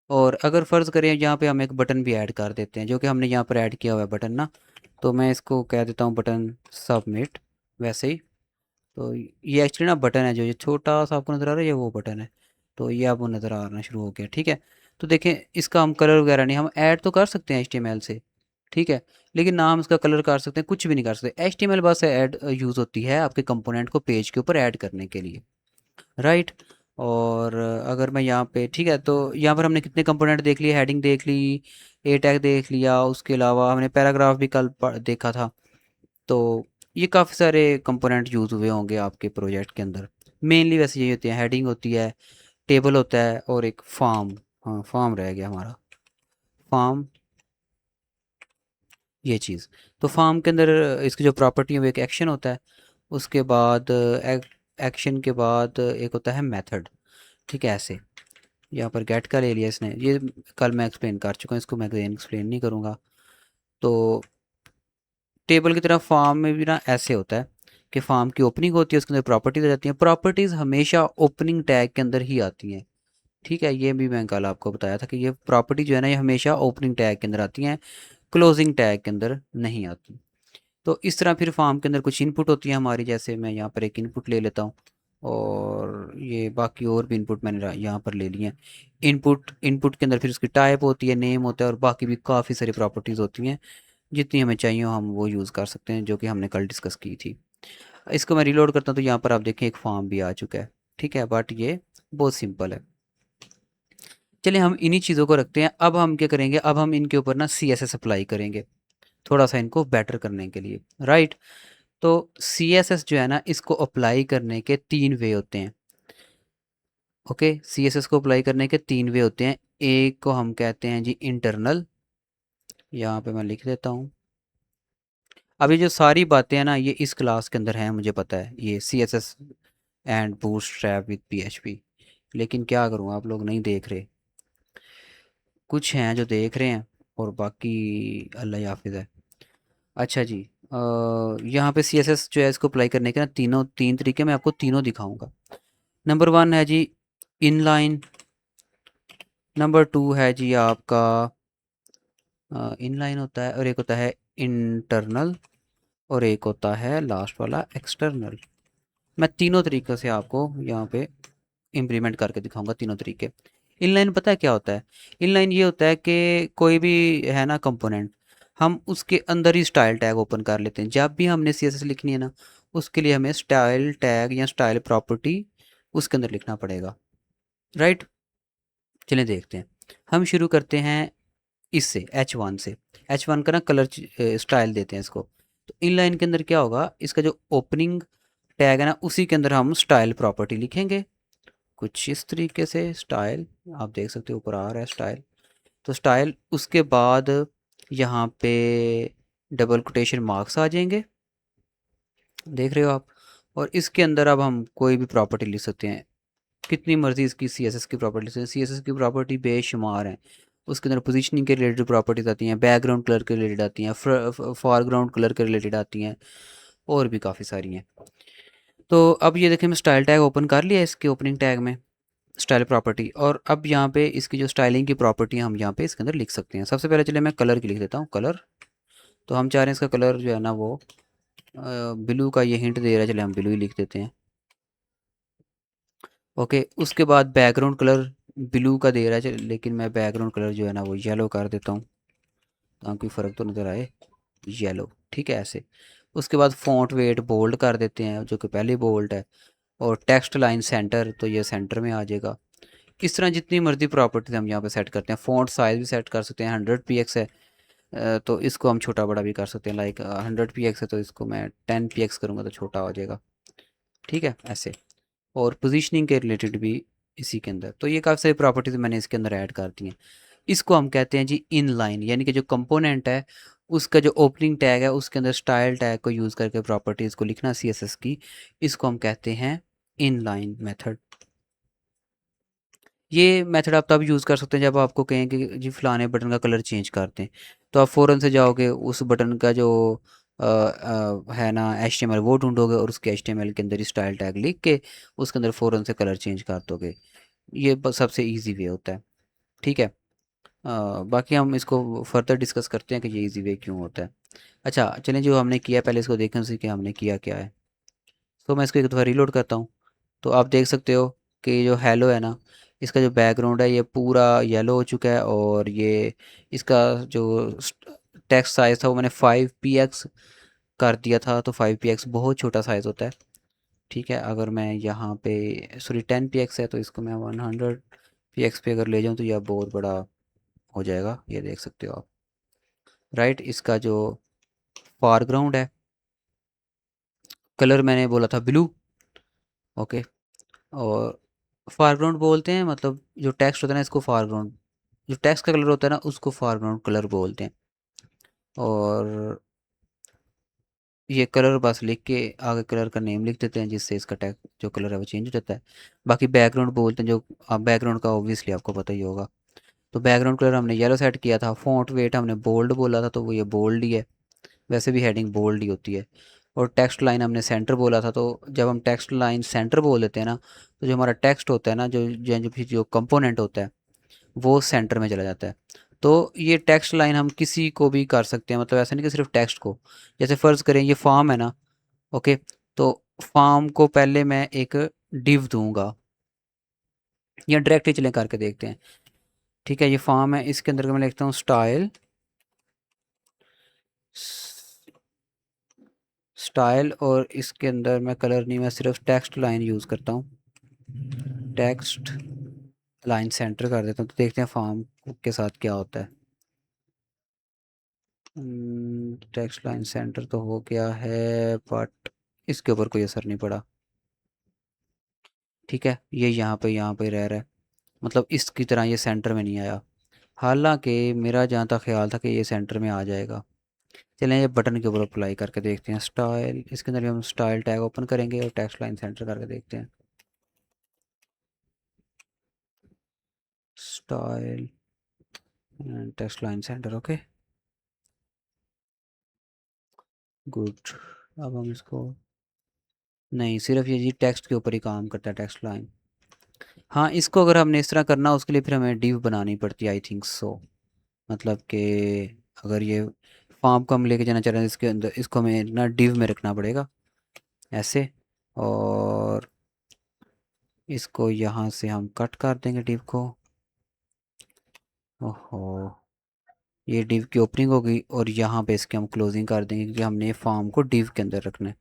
और अगर फ़र्ज़ करें यहाँ पे हम एक बटन भी ऐड कर देते हैं, जो कि हमने यहाँ पर ऐड किया हुआ है बटन ना, तो मैं इसको कह देता हूँ बटन सबमिट, वैसे ही। तो ये एक्चुअली ना बटन है, जो ये छोटा सा आपको नज़र आ रहा है, ये वो बटन है। तो ये आपको नज़र आना शुरू हो गया। ठीक है, तो देखें, इसका हम कलर वगैरह नहीं, हम ऐड तो कर सकते हैं HTML से। ठीक है, लेकिन ना हम इसका कलर कर सकते हैं, कुछ भी नहीं कर सकते। HTML बस ऐड यूज़ होती है आपके कंपोनेंट को पेज के ऊपर ऐड करने के लिए। राइट, और अगर मैं यहाँ पे, ठीक है, तो यहाँ पर हमने कितने कंपोनेंट देख लिए, हेडिंग देख ली, ए टैग देख लिया, उसके अलावा हमने पैराग्राफ भी कल देखा था। तो ये काफ़ी सारे कंपोनेंट यूज़ हुए होंगे आपके प्रोजेक्ट के अंदर। मेनली वैसे यही होते हैं, हेडिंग होती है, टेबल होता है, और एक फॉर्म। हाँ, फॉर्म रह गया हमारा, फॉर्म, ये चीज़। तो फॉर्म के अंदर इसकी जो प्रॉपर्टी है वो एक एक्शन होता है। उसके बाद एक्शन के बाद एक होता है मेथड। ठीक है, ऐसे। यहाँ पर गेट का ले लिया इसने, ये कल मैं एक्सप्लेन कर चुका हूँ, इसको मैं अगेन एक्सप्लेन नहीं करूँगा। तो टेबल की तरह फॉर्म में भी ना ऐसे होता है कि फॉर्म की ओपनिंग होती है, उसके अंदर प्रॉपर्टीज आ जाती हैं। प्रॉपर्टीज़ हमेशा ओपनिंग टैग के अंदर ही आती हैं। ठीक है, ये भी मैं कल आपको बताया था कि ये प्रॉपर्टी जो है ना, ये हमेशा ओपनिंग टैग के अंदर आती हैं, क्लोजिंग टैग के अंदर नहीं आती। तो इस तरह फिर फॉर्म के अंदर कुछ इनपुट होती है हमारी, जैसे मैं यहाँ पर एक इनपुट ले लेता हूँ, और ये बाकी और भी इनपुट मैंने यहाँ पर ले लिए हैं। इनपुट इनपुट के अंदर फिर उसकी टाइप होती है, नेम होता है, और बाकी भी काफ़ी सारी प्रॉपर्टीज़ होती हैं। जितनी हमें चाहिए हम वो यूज़ कर सकते हैं, जो कि हमने कल डिस्कस की थी। इसको मैं रिलोड करता हूँ तो यहाँ पर आप देखें एक फॉर्म भी आ चुका है। ठीक है, बट ये बहुत सिंपल है। चलिए, हम इन्हीं चीज़ों को रखते हैं। अब हम क्या करेंगे, अब हम इनके ऊपर ना CSS अप्लाई करेंगे, थोड़ा सा इनको बेटर करने के लिए। राइट, तो CSS जो है ना, इसको अप्लाई करने के 3 वे होते हैं। ओके, CSS को अप्लाई करने के 3 वे होते हैं। एक को हम कहते हैं जी इंटरनल, यहाँ पे मैं लिख देता हूँ। अब ये जो सारी बातें हैं ना, ये इस क्लास के अंदर हैं, मुझे पता है, ये CSS and bootstrap with PHP। लेकिन क्या करूँ, आप लोग नहीं देख रहे। कुछ हैं जो देख रहे हैं, और बाकी अल्लाह हाफिज़ है। अच्छा जी, यहाँ पे CSS जो है, इसको अप्लाई करने के ना तीन तरीके मैं आपको तीनों दिखाऊंगा। नंबर 1 है जी इनलाइन, नंबर 2 है जी आपका इनलाइन होता है, और एक होता है इंटरनल, और एक होता है लास्ट वाला एक्सटर्नल। मैं तीनों तरीक़ों से आपको यहाँ पे इम्प्लीमेंट करके दिखाऊंगा, तीनों तरीके। इनलाइन पता है क्या होता है? इनलाइन ये होता है कि कोई भी है ना कंपोनेंट, हम उसके अंदर ही स्टाइल टैग ओपन कर लेते हैं। जब भी हमने CSS लिखनी है ना, उसके लिए हमें स्टाइल टैग या स्टाइल प्रॉपर्टी उसके अंदर लिखना पड़ेगा। राइट, चलिए देखते हैं। हम शुरू करते हैं इससे, H1 से। H1 का ना कलर स्टाइल देते हैं इसको। तो इनलाइन के अंदर क्या होगा, इसका जो ओपनिंग टैग है ना, उसी के अंदर हम स्टाइल प्रॉपर्टी लिखेंगे, कुछ इस तरीके से। स्टाइल, आप देख सकते हो ऊपर आ रहा है स्टाइल। तो स्टाइल, उसके बाद यहाँ पे डबल कोटेशन मार्क्स आ जाएंगे, देख रहे हो आप। और इसके अंदर अब हम कोई भी प्रॉपर्टी लिख सकते हैं, कितनी मर्जी इसकी CSS की प्रॉपर्टी लिख सकते हैं। CSS की प्रॉपर्टी बेशुमार हैं। उसके अंदर पोजीशनिंग के रिलेटेड प्रॉपर्टीज आती हैं, बैकग्राउंड कलर के रिलेटेड आती हैं, फॉरग्राउंड कलर के रिलेटेड आती हैं, और भी काफ़ी सारी हैं। तो अब ये देखें, मैं स्टाइल टैग ओपन कर लिया इसके ओपनिंग टैग में, स्टाइल प्रॉपर्टी। और अब यहाँ पे इसकी जो स्टाइलिंग की प्रॉपर्टी हम यहाँ पे इसके अंदर लिख सकते हैं। सबसे पहले चलिए मैं कलर की लिख देता हूँ, कलर। तो हम चाह रहे हैं इसका कलर जो है ना वो ब्लू का, ये हिंट दे रहा है, चलिए हम ब्लू ही लिख देते हैं। ओके, उसके बाद बैकग्राउंड कलर ब्लू का दे रहा है, लेकिन मैं बैकग्राउंड कलर जो है ना वो येलो कर देता हूँ, ताकि फ़र्क तो नज़र आए, येलो। ठीक है, ऐसे। उसके बाद फ़ॉन्ट वेट बोल्ड कर देते हैं, जो कि पहले बोल्ड है। और टेक्स्ट लाइन सेंटर, तो ये सेंटर में आ जाएगा। इस तरह जितनी मर्जी प्रॉपर्टीज हम यहाँ पे सेट करते हैं। फ़ॉन्ट साइज़ भी सेट कर सकते हैं। 100 px है तो इसको हम छोटा बड़ा भी कर सकते हैं। लाइक 100 px है तो इसको मैं 10 px करूँगा तो छोटा हो जाएगा। ठीक है ऐसे। और पोजीशनिंग के रिलेटेड भी इसी के अंदर, तो ये काफ़ी सारी प्रॉपर्टीज़ मैंने इसके अंदर ऐड कर दी हैं। इसको हम कहते हैं जी इन लाइन, यानी कि जो कंपोनेंट है उसका जो ओपनिंग टैग है उसके अंदर स्टाइल टैग को यूज़ करके प्रॉपर्टीज़ को लिखना CSS की, इसको हम कहते हैं इन लाइन मेथड। ये मेथड आप तब यूज़ कर सकते हैं जब आपको कहें कि जी फलाने बटन का कलर चेंज कर दें, तो आप फ़ौरन से जाओगे उस बटन का जो है ना HTML वो ढूंढोगे और उसके HTML के अंदर ही स्टाइल टैग लिख के उसके अंदर फ़ौरन से कलर चेंज कर दोगे। ये सबसे ईजी वे होता है। ठीक है। बाकी हम इसको फर्दर डिस्कस करते हैं कि ये ईजी वे क्यों होता है। अच्छा चलें, जो हमने किया पहले इसको देखें उसी कि हमने किया क्या है। तो मैं इसको एक दफ़ा रीलोड करता हूँ, तो आप देख सकते हो कि जो हेलो है ना, इसका जो बैकग्राउंड है ये पूरा येलो हो चुका है, और ये इसका जो टेक्स्ट साइज़ था वो मैंने 5 px कर दिया था। तो 5 px बहुत छोटा साइज़ होता है। ठीक है, अगर मैं यहाँ पे सॉरी 10 px है तो इसको मैं 100 px पे अगर ले जाऊँ तो यह बहुत बड़ा हो जाएगा, ये देख सकते हो आप। राइट, इसका जो फोरग्राउंड है, कलर मैंने बोला था ब्लू। ओके। और फोरग्राउंड बोलते हैं, मतलब जो टेक्स्ट होता है ना इसको फोरग्राउंड, जो टेक्स्ट का कलर होता है ना उसको फोरग्राउंड कलर बोलते हैं। और ये कलर बस लिख के आगे कलर का नेम लिख देते हैं, जिससे इसका टैग जो कलर है वो चेंज हो जाता है। बाकी बैकग्राउंड बोलते हैं, जो आप बैकग्राउंड का ऑब्वियसली आपको पता ही होगा। तो बैकग्राउंड कलर हमने येलो सेट किया था। फ़ॉन्ट वेट हमने बोल्ड बोला था तो वो ये बोल्ड ही है, वैसे भी हेडिंग बोल्ड ही होती है। और टेक्स्ट लाइन हमने सेंटर बोला था, तो जब हम टेक्स्ट लाइन सेंटर बोल देते हैं ना, तो जो हमारा टेक्स्ट होता है ना, जो कंपोनेंट होता है वो सेंटर में चला जाता है। तो ये टेक्स्ट लाइन हम किसी को भी कर सकते हैं, मतलब ऐसा नहीं कि सिर्फ टेक्स्ट को। जैसे फ़र्ज़ करें ये फॉर्म है ना, ओके, तो फॉर्म को पहले मैं एक डिव दूंगा, या डायरेक्टली चलें करके देखते हैं। ठीक है, ये फॉर्म है, इसके अंदर मैं लिखता हूँ स्टाइल, स्टाइल, और इसके अंदर मैं कलर नहीं, मैं सिर्फ टेक्स्ट लाइन यूज़ करता हूँ। टेक्स्ट लाइन सेंटर कर देता हूँ, तो देखते हैं फॉर्म के साथ क्या होता है। टेक्स्ट लाइन सेंटर तो हो गया है, बट इसके ऊपर कोई असर नहीं पड़ा। ठीक है, ये यहाँ पे रह रहा है, मतलब इसकी तरह ये सेंटर में नहीं आया। हालांकि मेरा जहाँ तक ख्याल था कि ये सेंटर में आ जाएगा। चलें ये बटन के ऊपर अप्लाई करके देखते हैं। स्टाइल, इसके अंदर भी हम स्टाइल टैग ओपन करेंगे और टेक्स्ट लाइन सेंटर करके देखते हैं। Style and text line centre, okay good. अब हम इसको, नहीं सिर्फ ये जी टेक्स्ट के ऊपर ही काम करता है, टेक्स्ट लाइन। हाँ, इसको अगर हमने इस तरह करना उसके लिए फिर हमें डिव बनानी पड़ती है, आई थिंक सो। मतलब कि अगर ये फॉर्म को हम लेके जाना चाह रहे हैं इसके अंदर, इसको हमें ना डिव में रखना पड़ेगा ऐसे। और इसको यहाँ से हम कट कर देंगे डिव को। ओहो, ये डिव की ओपनिंग हो गई, और यहाँ पे इसके हम क्लोजिंग कर देंगे क्योंकि हमने फॉर्म को डिव के अंदर रखना है।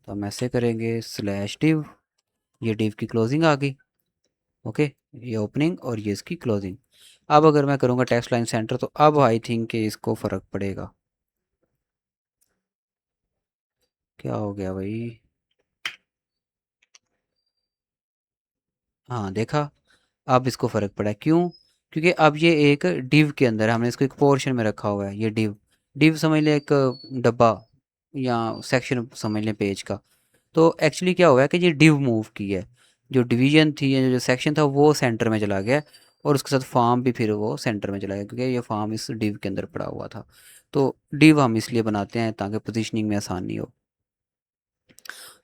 तो हम ऐसे करेंगे स्लैश डिव, ये डिव की क्लोजिंग आ गई। ओके, ये ओपनिंग और ये इसकी क्लोजिंग। अब अगर मैं करूँगा टेक्स्ट लाइन सेंटर, तो अब आई थिंक कि इसको फ़र्क पड़ेगा। क्या हो गया भाई? हाँ देखा, अब इसको फ़र्क पड़ा है। क्यों? क्योंकि अब ये एक डिव के अंदर है, हमने इसको एक पोर्शन में रखा हुआ है। ये डिव, डिव समझ लें एक डब्बा या सेक्शन समझ लें पेज का। तो एक्चुअली क्या हुआ है कि ये डिव मूव की है, जो डिवीजन थी या जो सेक्शन था वो सेंटर में चला गया, और उसके साथ फॉर्म भी फिर वो सेंटर में चला गया क्योंकि ये फॉर्म इस डिव के अंदर पड़ा हुआ था। तो डिव हम इसलिए बनाते हैं ताकि पोजीशनिंग में आसानी हो।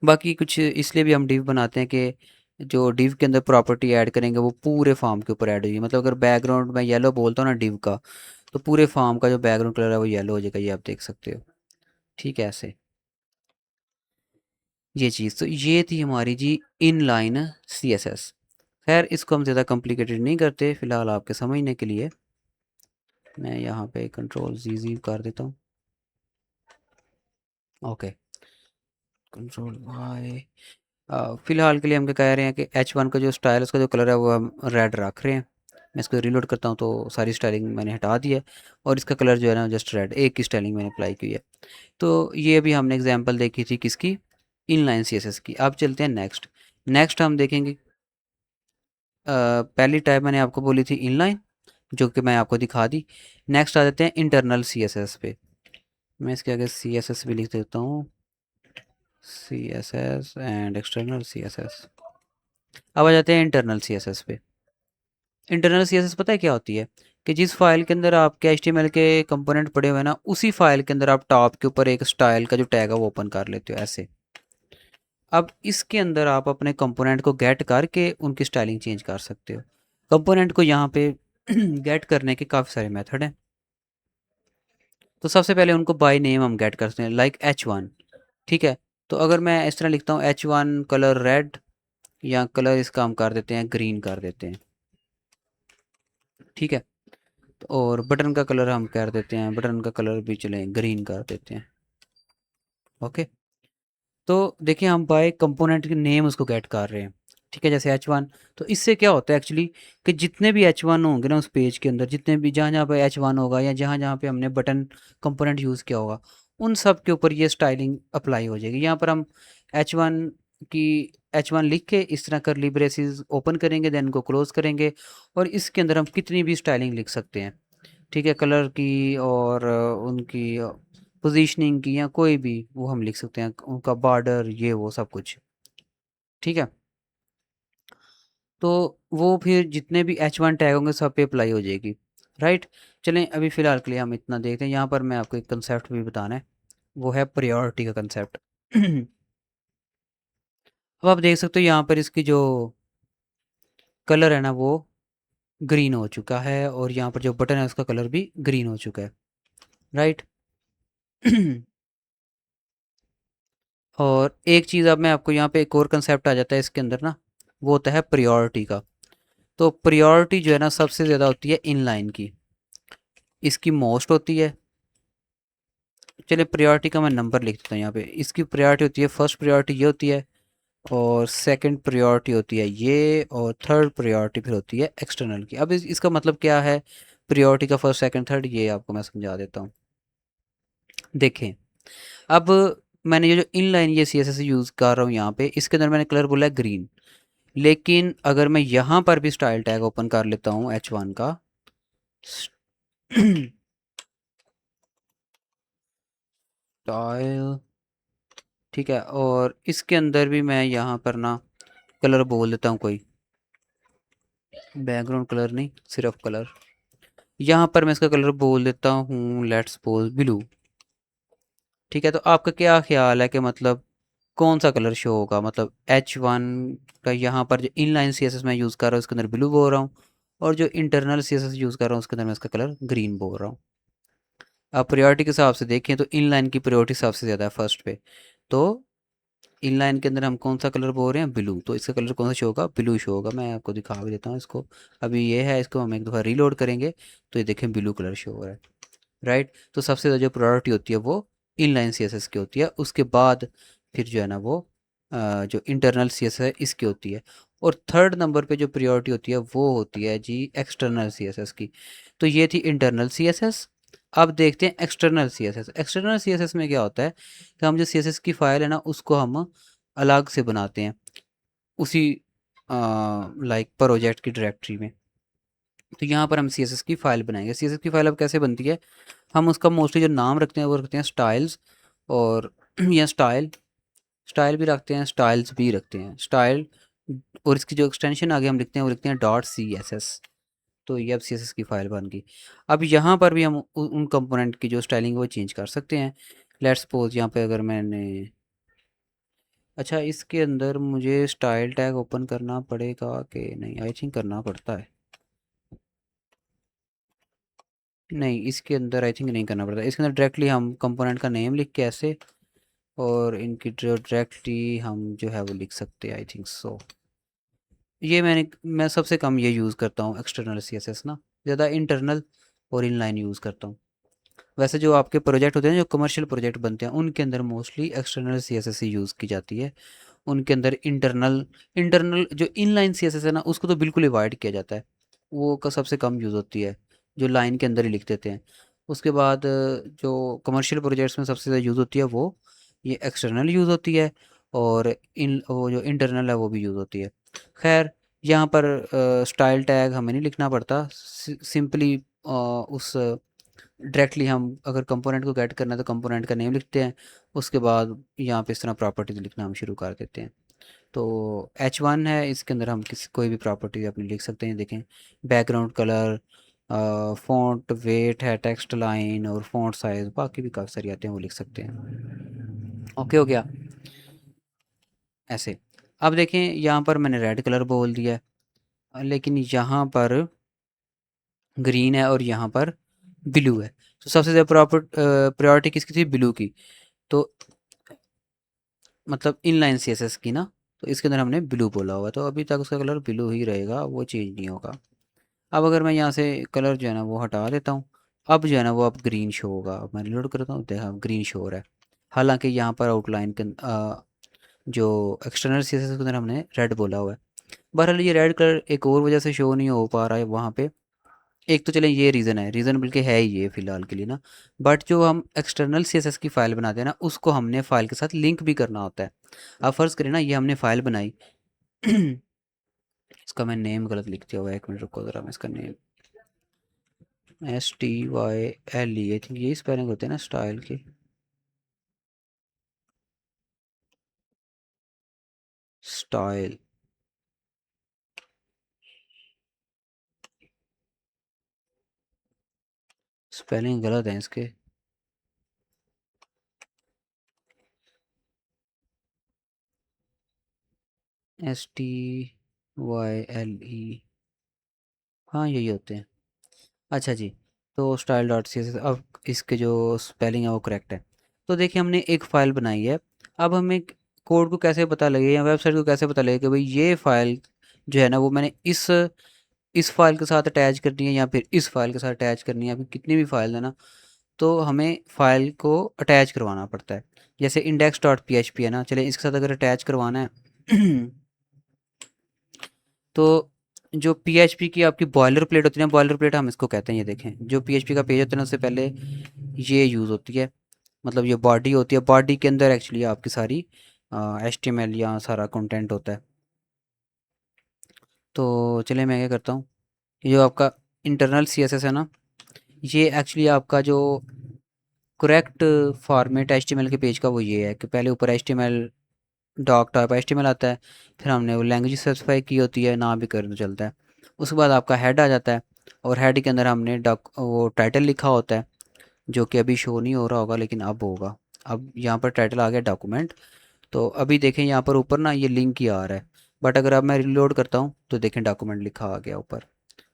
बाकी कुछ इसलिए भी हम डिव बनाते हैं कि जो डिव के अंदर प्रॉपर्टी ऐड करेंगे वो पूरे फॉर्म के ऊपर ऐड होगी। मतलब अगर बैकग्राउंड में येलो बोलता हूँ ना डिव का, तो पूरे फॉर्म का जो बैकग्राउंड कलर है वो येलो हो जाएगा, ये आप देख सकते हो। ठीक है ऐसे, ये चीज़ तो ये थी हमारी जी इन लाइन CSS। खैर इसको हम ज़्यादा कॉम्प्लिकेटेड नहीं करते, फ़िलहाल आपके समझने के लिए मैं यहाँ पे Ctrl+Z कर देता हूँ। Okay, Ctrl+Y। फ़िलहाल के लिए हम क्या कह रहे हैं कि H1 का जो स्टाइल उसका जो कलर है वो हम रेड रख रहे हैं। मैं इसको रीलोड करता हूँ तो सारी स्टाइलिंग मैंने हटा दी है और इसका कलर जो है ना जस्ट रेड, एक ही स्टाइलिंग मैंने अप्लाई की है। तो ये अभी हमने एग्जांपल देखी थी किसकी, इनलाइन सीएसएस की। अब चलते हैं नेक्स्ट। नेक्स्ट हम देखेंगे पहली टाइप मैंने आपको बोली थी इनलाइन, जो कि मैं आपको दिखा दी। नेक्स्ट आ जाते हैं इंटरनल सीएसएस पे। मैं इसके आगे सीएसएस भी लिख देता हूँ, सीएसएस एंड एक्सटर्नल सीएसएस। अब आ जाते हैं इंटरनल सीएसएस पे। इंटरनल सीएसएस पता है क्या होती है, कि जिस फाइल के अंदर आपके एचटीएमएल के कंपोनेंट पड़े हुए हैं ना, उसी फाइल के अंदर आप टॉप के ऊपर एक स्टाइल का जो टैग है वो ओपन कर लेते हो ऐसे। अब इसके अंदर आप अपने कंपोनेंट को गेट करके उनकी स्टाइलिंग चेंज कर सकते हो। कंपोनेंट को यहाँ पे गेट करने के काफ़ी सारे मेथड हैं। तो सबसे पहले उनको बाय नेम हम गेट करते हैं, लाइक H1। ठीक है, तो अगर मैं इस तरह लिखता हूँ H1 कलर रेड, या कलर इसका हम कर देते हैं ग्रीन कर देते हैं। ठीक है, और बटन का कलर हम कर देते हैं, बटन का कलर भी चले ग्रीन कर देते हैं। ओके, तो देखिए हम बाय कंपोनेंट के नेम उसको गेट कर रहे हैं। ठीक है, जैसे H1। तो इससे क्या होता है एक्चुअली, कि जितने भी H1 होंगे ना उस पेज के अंदर, जितने भी जहाँ जहाँ पे H1 होगा या जहाँ जहाँ पे हमने बटन कंपोनेंट यूज़ किया होगा, उन सब के ऊपर ये स्टाइलिंग अप्लाई हो जाएगी। यहाँ पर हम H1 की H1 लिख के इस तरह करली ब्रेसेस ओपन करेंगे, देन को क्लोज करेंगे, और इसके अंदर हम कितनी भी स्टाइलिंग लिख सकते हैं। ठीक है, कलर की और उनकी पोजीशनिंग की, या कोई भी वो हम लिख सकते हैं, उनका बॉर्डर ये वो सब कुछ। ठीक है, तो वो फिर जितने भी H1 टैग होंगे सब पे अप्लाई हो जाएगी। राइट, चलें अभी फ़िलहाल के लिए हम इतना देखते हैं। यहाँ पर मैं आपको एक कंसेप्ट भी बताना है, वो है प्रायोरिटी का कंसेप्ट। अब आप देख सकते हो यहाँ पर इसकी जो कलर है ना वो ग्रीन हो चुका है, और यहाँ पर जो बटन है उसका कलर भी ग्रीन हो चुका है। राइट। और एक चीज़ अब मैं आपको यहाँ पे एक और कंसेप्ट आ जाता है इसके अंदर ना, वो होता है प्रायोरिटी का। तो प्रायोरिटी जो है ना सबसे ज़्यादा होती है इनलाइन की, इसकी मोस्ट होती है। चलिए प्रायोरिटी का मैं नंबर लिख देता हूँ यहाँ पे। इसकी प्रायोरिटी होती है, फर्स्ट प्रायोरिटी ये होती है, और सेकंड प्रायोरिटी होती है ये, और थर्ड प्रायोरिटी फिर होती है एक्सटर्नल की। अब इसका मतलब क्या है, प्रायोरिटी का फर्स्ट सेकंड थर्ड, ये आपको मैं समझा देता हूँ। देखें, अब मैंने ये जो इनलाइन ये CSS यूज़ कर रहा हूँ यहाँ पे, इसके अंदर मैंने कलर बोला है ग्रीन। लेकिन अगर मैं यहाँ पर भी स्टाइल टैग ओपन कर लेता हूँ H1 का, स्टाइल, ठीक है, और इसके अंदर भी मैं यहाँ पर ना कलर बोल देता हूँ कोई, बैकग्राउंड कलर नहीं, सिर्फ कलर। यहाँ पर मैं इसका कलर बोल देता हूँ लेट्स सपोज ब्लू। ठीक है, तो आपका क्या ख्याल है कि मतलब कौन सा कलर शो होगा, मतलब H1 का यहाँ पर जो इनलाइन CSS मैं यूज़ कर रहा हूँ उसके अंदर ब्लू बोल रहा हूँ, और जो इंटरनल CSS यूज़ कर रहा हूँ उसके अंदर मैं इसका कलर ग्रीन बोल रहा हूँ। आप प्रायोरिटी के हिसाब से देखें तो इनलाइन की प्रायोरिटी सबसे ज़्यादा है फर्स्ट पे। तो इनलाइन के अंदर हम कौन सा कलर बोल रहे हैं, ब्लू, तो इसका कलर कौन सा शो होगा, ब्लू शो होगा। मैं आपको दिखा भी देता हूँ इसको। अभी ये है, इसको हम एक दफ़ा रीलोड करेंगे तो ये देखें ब्लू कलर शो हो रहा है। राइट, तो सबसे ज़्यादा जो प्रायोरिटी होती है वो इनलाइन CSS की होती है। उसके बाद फिर जो है ना वो जो इंटरनल CSS है इसकी होती है। और थर्ड नंबर पे जो प्रायोरिटी होती है वो होती है जी एक्सटर्नल CSS की। तो ये थी इंटरनल CSS। अब देखते हैं एक्सटर्नल CSS। एक्सटर्नल CSS में क्या होता है कि हम जो CSS की फ़ाइल है ना उसको हम अलग से बनाते हैं उसी लाइक प्रोजेक्ट की डायरेक्टरी में। तो यहाँ पर हम CSS की फ़ाइल बनाएंगे। CSS की फ़ाइल अब कैसे बनती है, हम उसका मोस्टली जो नाम रखते हैं वो रखते हैं स्टाइल्स, और या स्टाइल, स्टाइल भी रखते हैं, स्टाइल्स भी रखते हैं, स्टाइल। और इसकी जो एक्सटेंशन आगे हम लिखते हैं वो लिखते हैं .css। तो ये अब CSS की फ़ाइल बन गई। अब यहाँ पर भी हम उन कंपोनेंट की जो स्टाइलिंग है वो चेंज कर सकते हैं। लेट्स सपोज यहाँ पे अगर मैंने, अच्छा इसके अंदर मुझे स्टाइल टैग ओपन करना पड़ेगा कि नहीं, आई थिंक करना पड़ता है। नहीं, इसके अंदर आई थिंक नहीं करना पड़ता। इसके अंदर डायरेक्टली हम कंपोनेंट का नेम लिख के ऐसे, और इनकी जो डायरेक्टली हम जो है वो लिख सकते हैं, आई थिंक सो। ये मैं सबसे कम ये यूज़ करता हूँ एक्सटर्नल CSS ना, ज़्यादा इंटरनल और इनलाइन यूज़ करता हूँ। वैसे जो आपके प्रोजेक्ट होते हैं, जो कमर्शियल प्रोजेक्ट बनते हैं, उनके अंदर मोस्टली एक्सटर्नल CSS ही यूज़ की जाती है। उनके अंदर इंटरनल इंटरनल जो इनलाइन सीएसएस है ना, उसको तो बिल्कुल अवॉइड किया जाता है। वो का सबसे कम यूज़ होती है, जो लाइन के अंदर ही लिख देते हैं। उसके बाद जो कमर्शियल प्रोजेक्ट्स में सबसे ज़्यादा यूज़ होती है वो ये एक्सटर्नल यूज़ होती है, और इन वो जो इंटरनल है वो भी यूज़ होती है। खैर, यहाँ पर स्टाइल टैग हमें नहीं लिखना पड़ता, सिंपली उस डायरेक्टली हम अगर कंपोनेंट को गेट करना है तो कंपोनेंट का नेम लिखते हैं। उसके बाद यहाँ पे इस तरह प्रॉपर्टीज लिखना हम शुरू कर देते हैं। तो H1 है, इसके अंदर हम किसी कोई भी प्रॉपर्टी अपनी लिख सकते हैं। देखें, बैकग्राउंड कलर, फॉन्ट वेट है, टेक्स्ट लाइन और फॉन्ट साइज, बाकी भी काफ़ी सारी आते हैं वो लिख सकते हैं। ओके हो गया ऐसे। अब देखें, यहाँ पर मैंने रेड कलर बोल दिया है, लेकिन यहाँ पर ग्रीन है और यहाँ पर ब्लू है। तो सबसे ज़्यादा प्रायोरिटी किसकी थी? ब्लू की। तो मतलब इनलाइन सीएसएस की ना, तो इसके अंदर हमने ब्लू बोला हुआ, तो अभी तक उसका कलर ब्लू ही रहेगा, वो चेंज नहीं होगा। अब अगर मैं यहाँ से कलर जो है ना वो हटा देता हूँ, अब जो है ना वो अब ग्रीन शो होगा। अब मैं रिलोड करता हूँ, देखा ग्रीन शो हो रहा है। हालांकि यहाँ पर आउटलाइन के जो एक्सटर्नल सीएसएस के अंदर हमने रेड बोला हुआ है। बहरहाल ये रेड कलर एक और वजह से शो नहीं हो पा रहा है वहाँ पे। एक तो चलें ये रीज़न है, रीज़न बल्कि है ही ये फ़िलहाल के लिए ना। बट जो हम एक्सटर्नल सीएसएस की फ़ाइल बनाते हैं ना, उसको हमने फ़ाइल के साथ लिंक भी करना होता है। अब फ़र्ज़ करें ना, ये हमने फ़ाइल बनाई इसका मैं नेम गलत लिख दिया हुआ है, एक मिनट रुको ज़रा, मैं इसका नेम STYLE, आई थिंक यही स्पेलिंग होते हैं ना स्टाइल के। स्टाइल, स्पेलिंग गलत है इसके। STYLE, हाँ यही होते हैं। अच्छा जी, तो style dot C S S, अब इसके जो स्पेलिंग है वो करेक्ट है। तो देखिए, हमने एक फ़ाइल बनाई है। अब हमें कोड को कैसे पता लगे या वेबसाइट को कैसे पता लगे कि भाई ये फ़ाइल जो है ना वो मैंने इस फाइल के साथ अटैच करनी है या फिर इस फाइल के साथ अटैच करनी है, या फिर कितनी भी फाइल है ना, तो हमें फ़ाइल को अटैच करवाना पड़ता है। जैसे इंडेक्स डॉट PHP है ना, चलिए इसके साथ अगर अटैच करवाना है तो जो PHP की आपकी बॉयलर प्लेट होती है ना, बॉयलर प्लेट हम इसको कहते हैं। ये देखें, जो PHP का पेज होता है ना, उससे पहले ये यूज़ होती है। मतलब ये बॉडी होती है, बॉडी के अंदर एक्चुअली आपकी सारी HTML या सारा कंटेंट होता है। तो चलिए मैं क्या करता हूँ, ये जो आपका इंटरनल CSS है ना, ये एक्चुअली आपका जो करेक्ट फॉर्मेट HTML के पेज का वो ये है कि पहले ऊपर HTML डॉक टाइप HTML आता है, फिर हमने वो लैंग्वेज स्पेसिफाई की होती है, ना भी कर तो चलता है। उसके बाद आपका हेड आ जाता है, और हेड के अंदर हमने डॉक वो टाइटल लिखा होता है, जो कि अभी शो नहीं हो रहा होगा लेकिन अब होगा। अब यहाँ पर टाइटल आ गया डॉक्यूमेंट। तो अभी देखें यहाँ पर ऊपर ना ये लिंक ही आ रहा है, बट अगर अब मैं रिलोड करता हूँ तो देखें डॉक्यूमेंट लिखा आ गया ऊपर,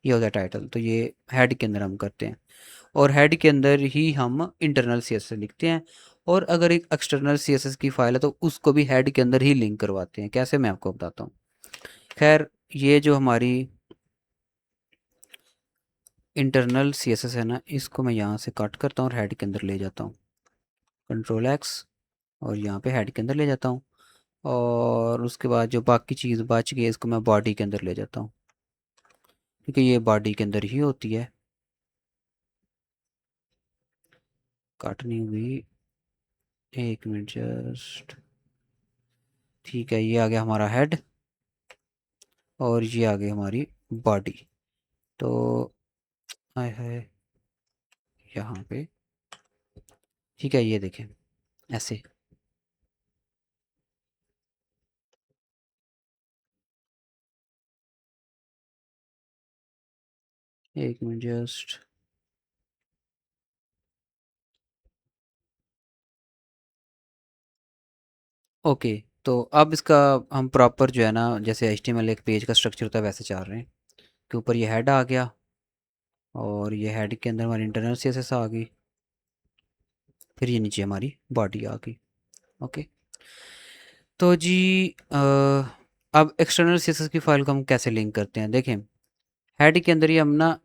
ये हो गया टाइटल। तो ये हेड के अंदर हम करते हैं, और हेड के अंदर ही हम इंटरनल CSS लिखते हैं। और अगर एक एक्सटर्नल CSS की फाइल है तो उसको भी हेड के अंदर ही लिंक करवाते हैं। कैसे, मैं आपको बताता हूँ। खैर, ये जो हमारी इंटरनल CSS है ना, इसको मैं यहाँ से कट करता हूँ और हेड के अंदर ले जाता हूँ, Ctrl+X, और यहाँ पे हेड के अंदर ले जाता हूँ। और उसके बाद जो बाकी चीज़ बच गई है, इसको मैं बॉडी के अंदर ले जाता हूँ, क्योंकि ये बॉडी के अंदर ही होती है। कट नहीं हुई, एक मिनट जस्ट। ठीक है, ये आ गया हमारा हेड, और ये आ गई हमारी बॉडी। तो आय है यहाँ पे, ठीक है, ये देखें ऐसे। एक मिनट जस्ट। ओके, तो अब इसका हम प्रॉपर जो है ना, जैसे HTML एक पेज का स्ट्रक्चर होता है वैसे चाह रहे हैं कि ऊपर ये हेड आ गया, और ये हेड के अंदर हमारी इंटरनल CSS आ गई, फिर ये नीचे हमारी बॉडी आ गई। ओके, तो जी अब एक्सटर्नल CSS की फाइल को हम कैसे लिंक करते हैं, देखें। हेड के अंदर ही हम ना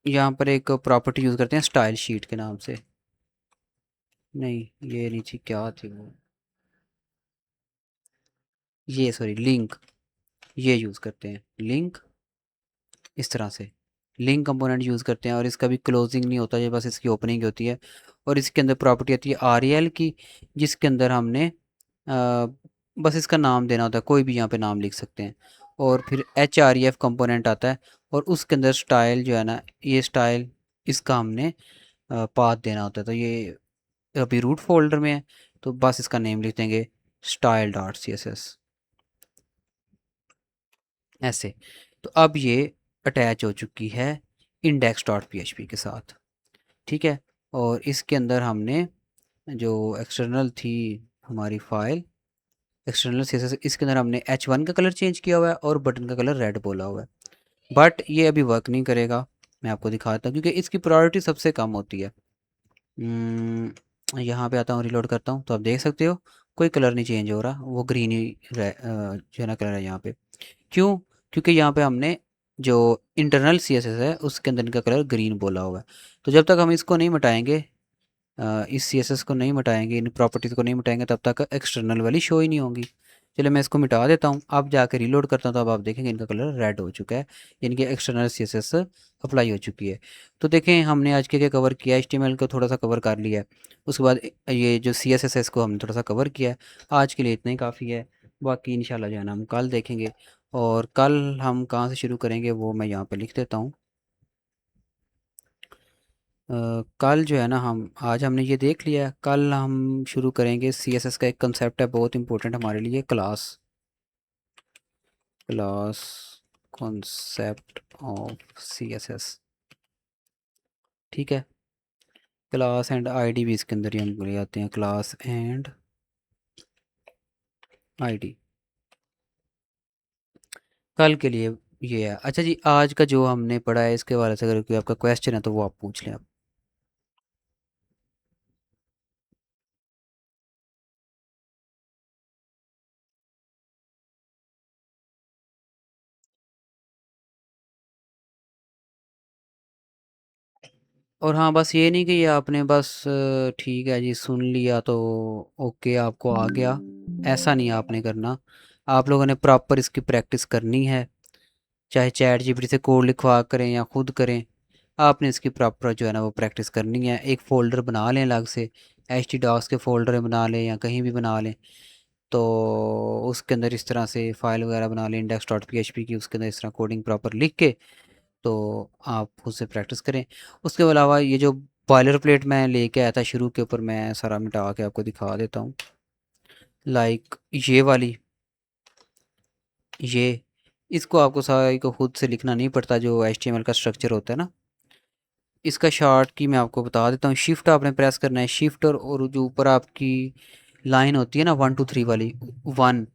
यहाँ पर एक प्रॉपर्टी यूज़ करते हैं स्टाइल शीट के नाम से। नहीं, ये नहीं थी, क्या थी वो? ये सॉरी लिंक, ये यूज़ करते हैं लिंक, इस तरह से लिंक कंपोनेंट यूज़ करते हैं। और इसका भी क्लोजिंग नहीं होता, ये बस इसकी ओपनिंग होती है। और इसके अंदर प्रॉपर्टी आती है आर एल की, जिसके अंदर हमने बस इसका नाम देना होता है, कोई भी यहाँ पे नाम लिख सकते हैं। और फिर H R E F component आता है, और उसके अंदर स्टाइल जो है ना, ये स्टाइल इसका हमने पाथ देना होता है। तो ये अभी रूट फोल्डर में है, तो बस इसका नेम लिख देंगे style dot C S S, ऐसे। तो अब ये अटैच हो चुकी है index dot P H P के साथ, ठीक है। और इसके अंदर हमने जो एक्सटर्नल थी हमारी file, external C S S, इसके अंदर हमने H1 का कलर चेंज किया हुआ है और बटन का कलर रेड बोला हुआ है। बट ये अभी वर्क नहीं करेगा, मैं आपको दिखाता हूँ, क्योंकि इसकी प्रायोरिटी सबसे कम होती है। यहाँ पे आता हूँ, रिलोड करता हूँ, तो आप देख सकते हो कोई कलर नहीं चेंज हो रहा, वो ग्रीन ही जो है ना कलर है यहाँ पे। क्यों? क्योंकि यहाँ पे हमने जो इंटरनल सी एस एस है उसके अंदर इनका कलर ग्रीन बोला हुआ है। तो जब तक हम इसको नहीं मिटाएंगे, इस सी एस एस को नहीं मिटाएंगे, इन प्रॉपर्टीज़ को नहीं मिटाएंगे, तब तक एक्सटर्नल वाली शो ही नहीं होंगी। चलिए मैं इसको मिटा देता हूँ, अब जाके रीलोड करता हूँ, तो अब आप देखेंगे इनका कलर रेड हो चुका है, इनकी external C S S apply हो चुकी है। तो देखें हमने आज क्या क्या कवर किया, एच टी एम एल को थोड़ा सा कवर कर लिया है, उसके बाद ये जो सी एस एस है इसको हमने थोड़ा सा कवर किया है। आज के लिए इतना ही काफ़ी है, बाकी इंशाल्लाह जो है ना हम कल देखेंगे। और कल हम कहाँ से शुरू करेंगे वो मैं यहाँ पे लिख देता हूँ। कल जो है ना, हम आज हमने ये देख लिया है, कल हम शुरू करेंगे सी एस एस का एक कंसेप्ट है बहुत इंपॉर्टेंट हमारे लिए, class, class concept of C S S, ठीक है। क्लास एंड आईडी भी इसके अंदर ही हम ले आते हैं, क्लास एंड आईडी कल के लिए ये है। अच्छा जी, आज का जो हमने पढ़ा है इसके बारे से अगर कोई आपका क्वेश्चन है तो वो आप पूछ लें आप। और हाँ, बस ये नहीं कि ये आपने बस ठीक है जी सुन लिया तो ओके आपको आ गया, ऐसा नहीं आपने करना। आप लोगों ने प्रॉपर इसकी प्रैक्टिस करनी है, चाहे चैट जीपीटी से कोड लिखवा करें या खुद करें, आपने इसकी प्रॉपर जो है ना वो प्रैक्टिस करनी है। एक फ़ोल्डर बना लें अलग से, एच टी डॉक्स के फ़ोल्डर बना लें या कहीं भी बना लें, तो उसके अंदर इस तरह से फ़ाइल वगैरह बना लें index dot P H P की, उसके अंदर इस तरह कोडिंग प्रॉपर लिख के, तो आप उससे प्रैक्टिस करें। उसके अलावा ये जो बॉयलर प्लेट मैं लेके आया था शुरू के ऊपर, मैं सारा मिटा के आपको दिखा देता हूँ। लाइक ये वाली, ये इसको आपको सारा को खुद से लिखना नहीं पड़ता, जो HTML का स्ट्रक्चर होता है ना, इसका शॉर्ट की मैं आपको बता देता हूँ। शिफ्ट आपने प्रेस करना है, शिफ्ट, और जो ऊपर आपकी लाइन होती है ना 1 2 3 वाली, वन,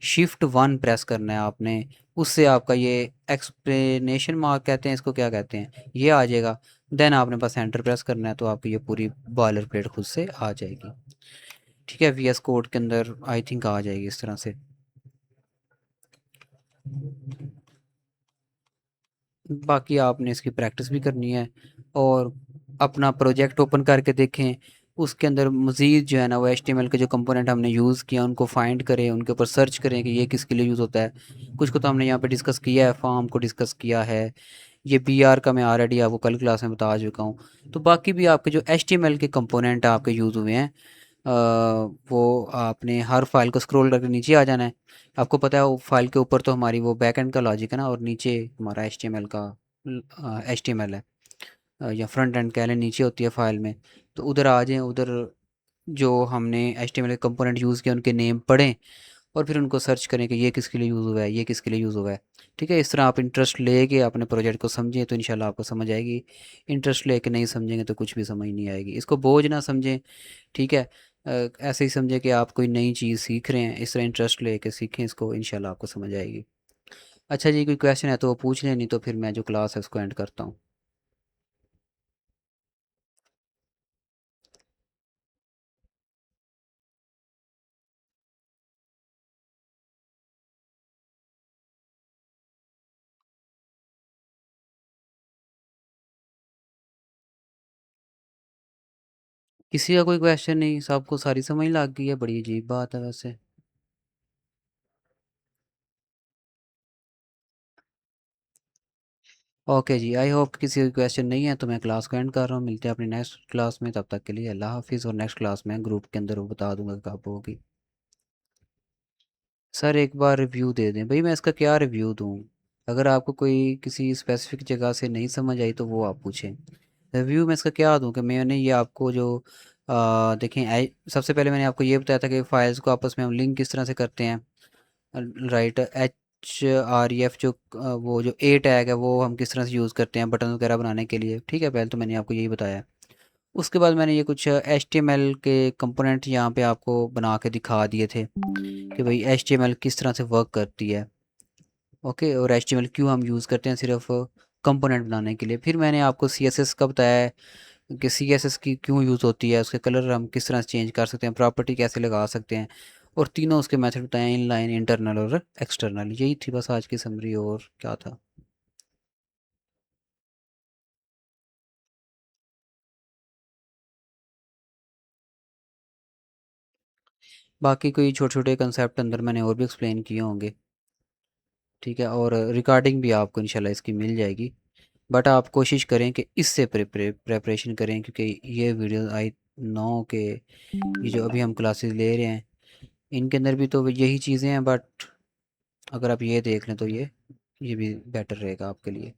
शिफ्ट वन प्रेस करना है आपने। उससे आपका ये एक्सप्लेनेशन मार्क कहते हैं इसको, क्या कहते हैं, ये आ जाएगा। देन आपने बस एंटर प्रेस करना है, तो आपकी ये पूरी बॉयलर प्लेट खुद से आ जाएगी, ठीक है। VS कोड के अंदर आई थिंक आ जाएगी इस तरह से। बाकी आपने इसकी प्रैक्टिस भी करनी है, और अपना प्रोजेक्ट ओपन करके देखें, उसके अंदर मज़ीद जो है ना वो HTML के जो कंपोनेंट हमने यूज़ किया उनको फाइंड करें, उनके ऊपर सर्च करें कि ये किसके लिए यूज़ होता है। कुछ को तो हमने यहाँ पे डिस्कस किया है, फॉर्म को डिस्कस किया है, ये BR का मैं ऑलरेडी आपको कल क्लास में बता चुका हूँ। तो बाकी भी आपके जो HTML के कंपोनेंट आपके यूज़ हुए हैं, वो आपने हर फाइल को स्क्रॉल करके नीचे आ जाना है। आपको पता है वो फाइल के ऊपर तो हमारी वो बैकएंड का लॉजिक है ना, और नीचे हमारा HTML का HTML है, या फ्रंट एंड कह लें, नीचे होती है फाइल में। तो उधर आ जाएं, उधर जो हमने HTML के कंपोनेंट यूज़ किए उनके नेम पढ़ें, और फिर उनको सर्च करें कि ये किसके लिए यूज़ हुआ है, ये किसके लिए यूज़ हुआ है, ठीक है। इस तरह आप इंटरेस्ट लेके अपने प्रोजेक्ट को समझें तो इंशाल्लाह आपको समझ आएगी। इंटरेस्ट लेके नहीं समझेंगे तो कुछ भी समझ नहीं आएगी। इसको बोझ ना समझें, ठीक है। ऐसे ही समझें कि आप कोई नई चीज़ सीख रहे हैं, इस तरह इंटरेस्ट लेके सीखें इसको, इंशाल्लाह आपको समझ आएगी। अच्छा जी, कोई क्वेश्चन है तो वो पूछ लें, नहीं तो फिर मैं जो क्लास है उसको एंड करता हूँ। किसी का कोई क्वेश्चन नहीं, सबको सारी समझ लग गई है, बड़ी अजीब बात है वैसे। ओके जी, आई होप किसी का क्वेश्चन नहीं है तो मैं क्लास को एंड कर रहा हूँ। मिलते हैं अपनी नेक्स्ट क्लास में, तब तक के लिए अल्लाह हाफिज़। और नेक्स्ट क्लास में ग्रुप के अंदर वो बता दूंगा कब होगी। सर एक बार रिव्यू दे दें भाई, मैं इसका क्या रिव्यू दूँ? अगर आपको कोई किसी स्पेसिफिक जगह से नहीं समझ आई तो वो आप पूछें। रिव्यू में इसका क्या दूँ कि मैंने ये आपको जो देखें सबसे पहले मैंने आपको ये बताया था कि फाइल्स को आपस में हम लिंक किस तरह से करते हैं। राइट, HREF जो वो जो ए टैग है वो हम किस तरह से यूज़ करते हैं बटन वगैरह बनाने के लिए। ठीक है, पहले तो मैंने आपको यही बताया। उसके बाद मैंने ये कुछ HTML के कंपोनेंट यहाँ पे आपको बना के दिखा दिए थे कि भाई HTML किस तरह से वर्क करती है। ओके, और HTML क्यों हम यूज़ करते हैं सिर्फ कंपोनेंट बनाने के लिए। फिर मैंने आपको CSS का बताया है कि CSS की क्यों यूज़ होती है, उसके कलर हम किस तरह से चेंज कर सकते हैं, प्रॉपर्टी कैसे लगा सकते हैं। और तीनों उसके मेथड बताए, इनलाइन, इंटरनल और एक्सटर्नल। यही थी बस आज की समरी, और क्या था। बाकी कोई छोटे छोटे कंसेप्ट अंदर मैंने और भी एक्सप्लेन किए होंगे। ठीक है, और रिकॉर्डिंग भी आपको इंशाल्लाह इसकी मिल जाएगी। बट आप कोशिश करें कि इससे प्रेपरेशन करें, क्योंकि ये वीडियो आई नो के ये जो अभी हम क्लासेस ले रहे हैं इनके अंदर भी तो यही चीज़ें हैं, बट अगर आप ये देख लें तो ये भी बेटर रहेगा आपके लिए।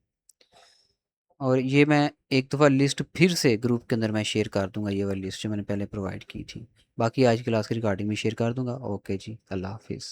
और ये मैं एक दफ़ा लिस्ट फिर से ग्रुप के अंदर मैं शेयर कर दूंगा, ये वाली लिस्ट जो मैंने पहले प्रोवाइड की थी। बाकी आज की क्लास की रिकॉर्डिंग भी शेयर कर दूंगा। ओके जी, अल्लाह हाफिज़।